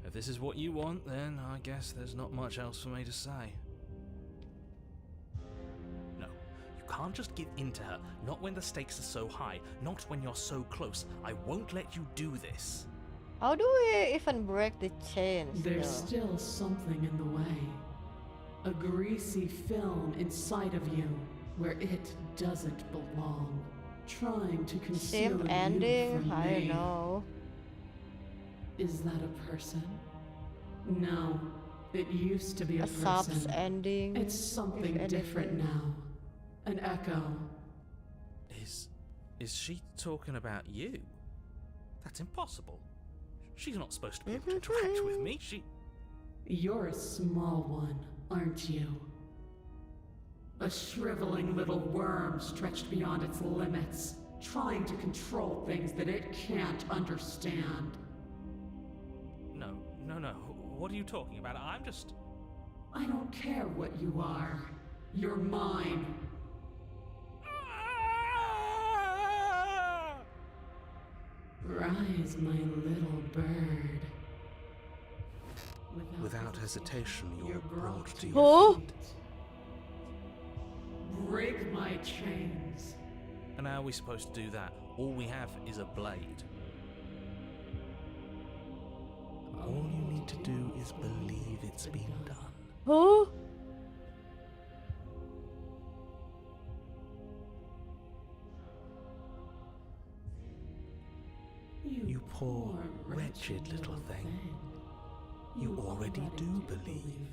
If this is what you want, then I guess there's not much else for me to say. No, you can't just give in to her. Not when the stakes are so high. Not when you're so close. I won't let you do this. How do we even break the chains? There's though? still something in the way. A greasy film inside of you where it doesn't belong. Trying to conceal Ship you ending? from I me. don't know. Is that a person? No, it used to be a A person. subs ending. It's if something different anything. now. An echo. Is she talking about you? That's impossible. She's not supposed to be able to interact with me. You're a small one, aren't you? A shriveling little worm stretched beyond its limits, trying to control things that it can't understand. No. What are you talking about? I'm just... I don't care what you are. You're mine. Rise, my little bird. Without hesitation, you're brought to your Oh. feet. Break my chains. And how are we supposed to do that? All we have is a blade. All you need to do is believe it's been done. Oh. You poor, wretched little thing. You already do believe.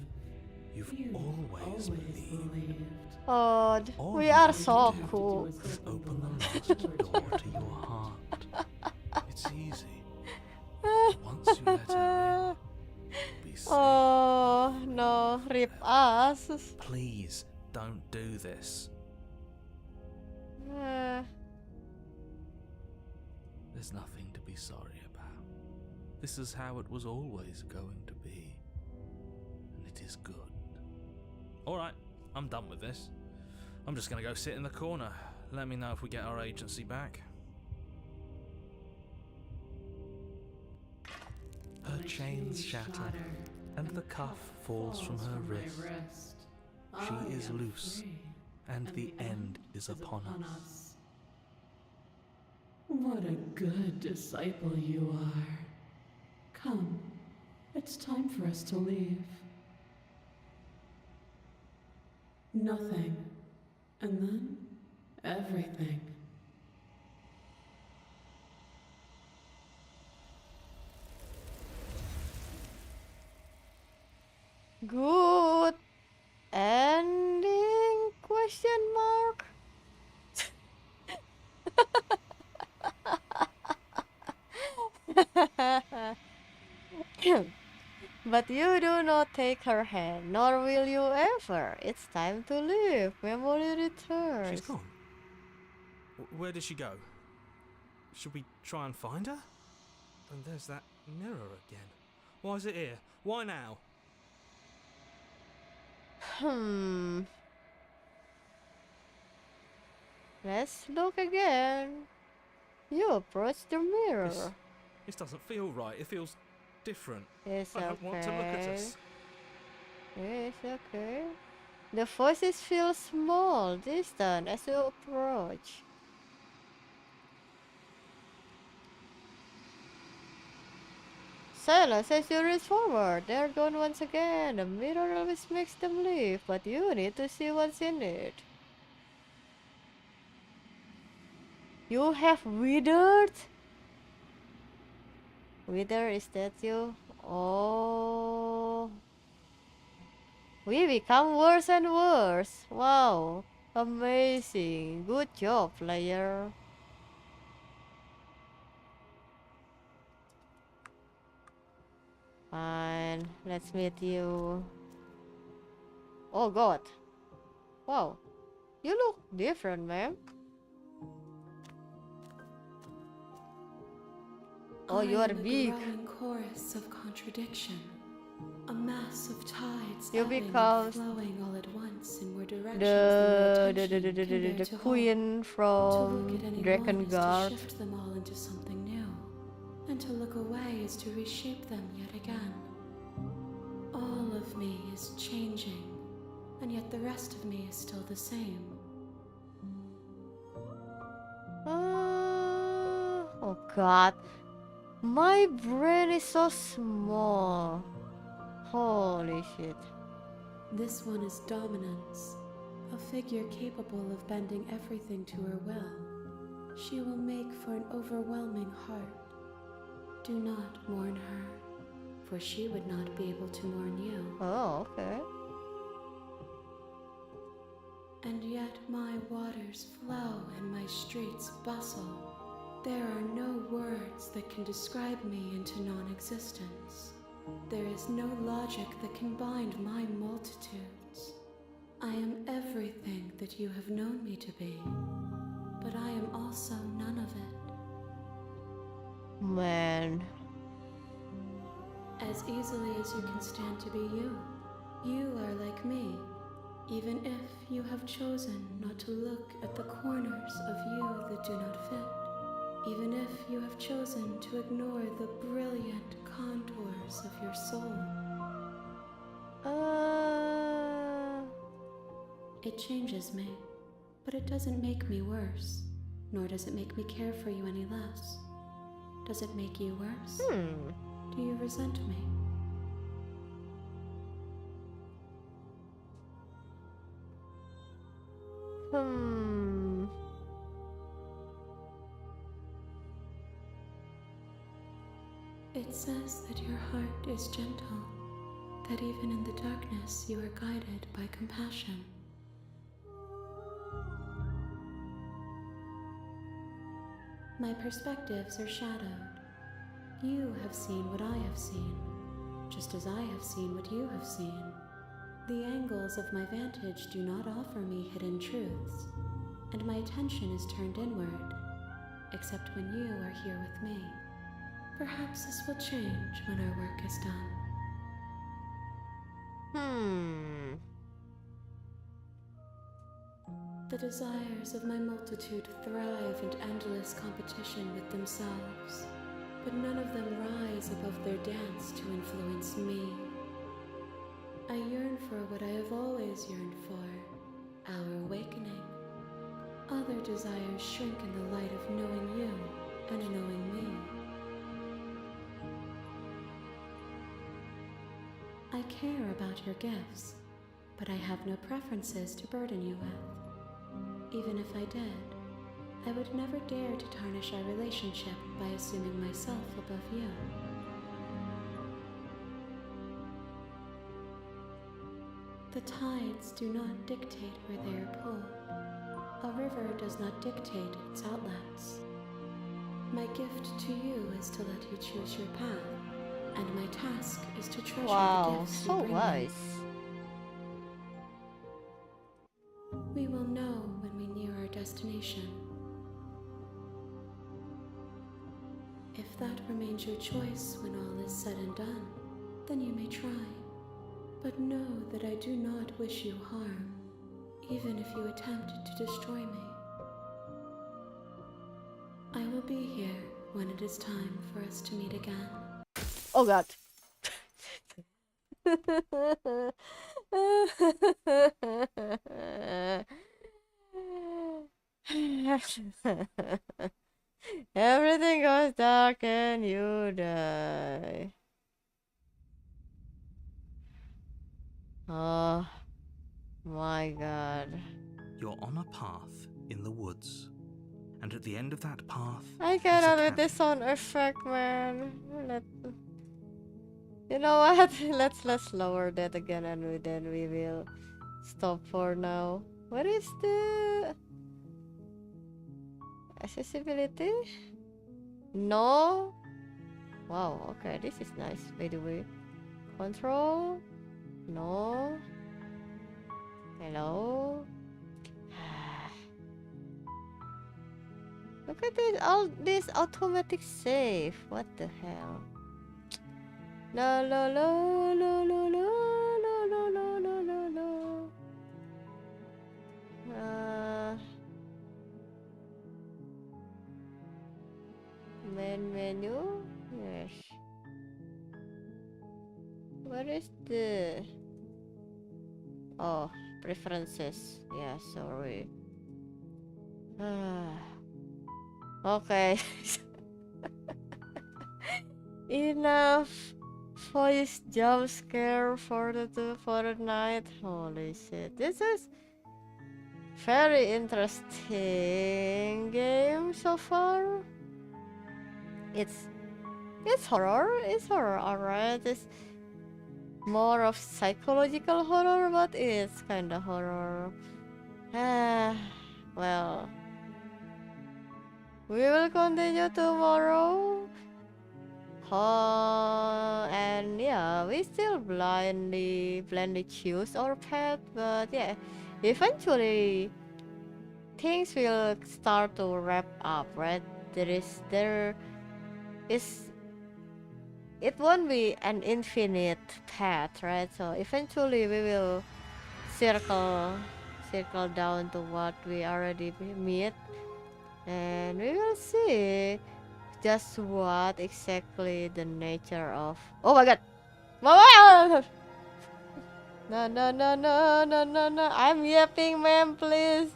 You've always believed. Oh, All we you are need to so do cool. is open the last door to your heart. It's easy. Once you let her in, you'll be safe. Oh no, rip us. Please, don't do this. Eh, There's nothing to be sorry about. This is how it was always going to be. And it is good. Alright, I'm done with this. I'm just gonna go sit in the corner. Let me know if we get our agency back. Her chains shatter, and the cuff falls from her wrist. She is loose, and the end is upon us. What a good disciple you are. Come, it's time for us to leave. Nothing, and then everything. good ending? Question mark. But you do not take her hand, nor will you ever. It's time to leave. Memory returns. She's gone. Where did she go? Should we try and find her? And there's that mirror again. Why is it here? Why now? Let's look again. You approach the mirror. This doesn't feel right. It feels different. It's I okay. don't want to look at us. It's okay. The voices feel small, distant as you approach. Silence as you reach forward. They're gone once again. The mirror always makes them leave, but you need to see what's in it. You have withered? Wither, is that you? Oh. We become worse and worse. Wow. Amazing. Good job, player. Fine. Let's meet you. Oh god. Wow. You look different, ma'am. Oh, you are I am big. A growing chorus of contradiction. A mass of tides You ebbing and become flowing all at once in more directions than my attention can bear the to hold. queen To look from at any Dragon one is Guard. to shift them all into something new, and to look away is to reshape them yet again. All of me is changing, and yet the rest of me is still the same. Oh god. My brain is so small. Holy shit. This one is dominance, a figure capable of bending everything to her will. She will make for an overwhelming heart. Do not mourn her, for she would not be able to mourn you. Oh, okay. And yet my waters flow and my streets bustle. There are no words that can describe me into non-existence. There is no logic that can bind my multitudes. I am everything that you have known me to be, but I am also none of it. Man. As easily as you can stand to be you, you are like me, even if you have chosen not to look at the corners of you that do not fit. Even if you have chosen to ignore the brilliant contours of your soul. It changes me, but it doesn't make me worse, nor does it make me care for you any less. Does it make you worse? Do you resent me? It says that your heart is gentle, that even in the darkness you are guided by compassion. My perspectives are shadowed. You have seen what I have seen, just as I have seen what you have seen. The angles of my vantage do not offer me hidden truths, and my attention is turned inward, except when you are here with me. Perhaps this will change when our work is done. The desires of my multitude thrive in endless competition with themselves, but none of them rise above their dance to influence me. I yearn for what I have always yearned for, our awakening. Other desires shrink in the light of knowing you and knowing me. I care about your gifts, but I have no preferences to burden you with. Even if I did, I would never dare to tarnish our relationship by assuming myself above you. The tides do not dictate where they are pulled. A river does not dictate its outlets. My gift to you is to let you choose your path, and my task is to treasure the gifts you so bring me. wise. We will know when we near our destination. If that remains your choice when all is said and done, then you may try. But know that I do not wish you harm, even if you attempt to destroy me. I will be here when it is time for us to meet again. Oh god. Everything goes dark and you die. Oh my god. You're on a path in the woods, and at the end of that path, I is a cannot with cabin. this sound effect, man. You know what? Let's lower that again, and then we will stop for now. What is the accessibility? No. Wow. Okay, this is nice. By the way, control. No. Hello. Look at this, all this automatic save. What the hell? No, no, no, no, no, no, no, no, no, no, no, no. Main menu. Yes. What is the? Oh, preferences. Yeah, sorry. Okay. Enough voice jump scare for the night. Holy shit. This is very interesting game so far. It's horror. It's horror, alright. It's more of psychological horror, but it's kinda horror. Well, we will continue tomorrow. And yeah, we still blindly choose our path, but yeah, eventually things will start to wrap up, right? It won't be an infinite path, right? So eventually we will circle down to what we already meet, and we will see just what exactly the nature of. Oh my god! Mama! No, no, no, no, no, no, no. I'm yapping, ma'am, please.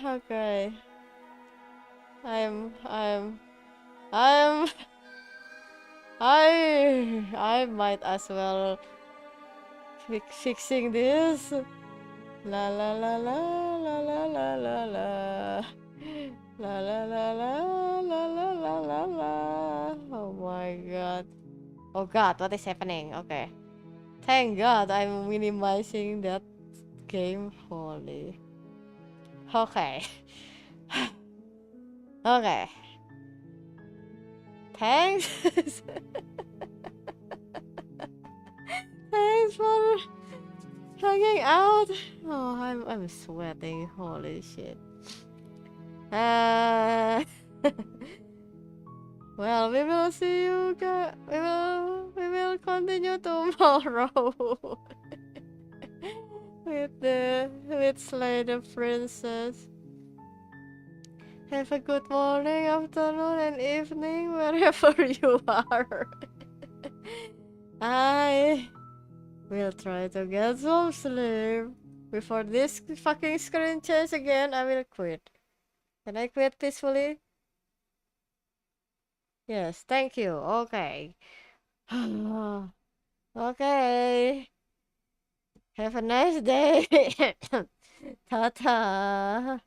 Okay. I'm, I'm, I'm, I might as well fixing this. La la la la la la la la la. La la la la la la la la la. Oh my god. Oh god, what is happening? Okay. Thank god I'm minimizing that game. Holy. Okay. Okay. Thanks. Thanks for hanging out. Oh, I'm sweating. Holy shit. Well, we will see you guys. We will continue tomorrow with Slay the Princess. Have a good morning, afternoon, and evening wherever you are. I will try to get some sleep before this fucking screen changes again. I will quit. Can I quit peacefully? Yes, thank you. Okay. Okay. Have a nice day. Ta ta.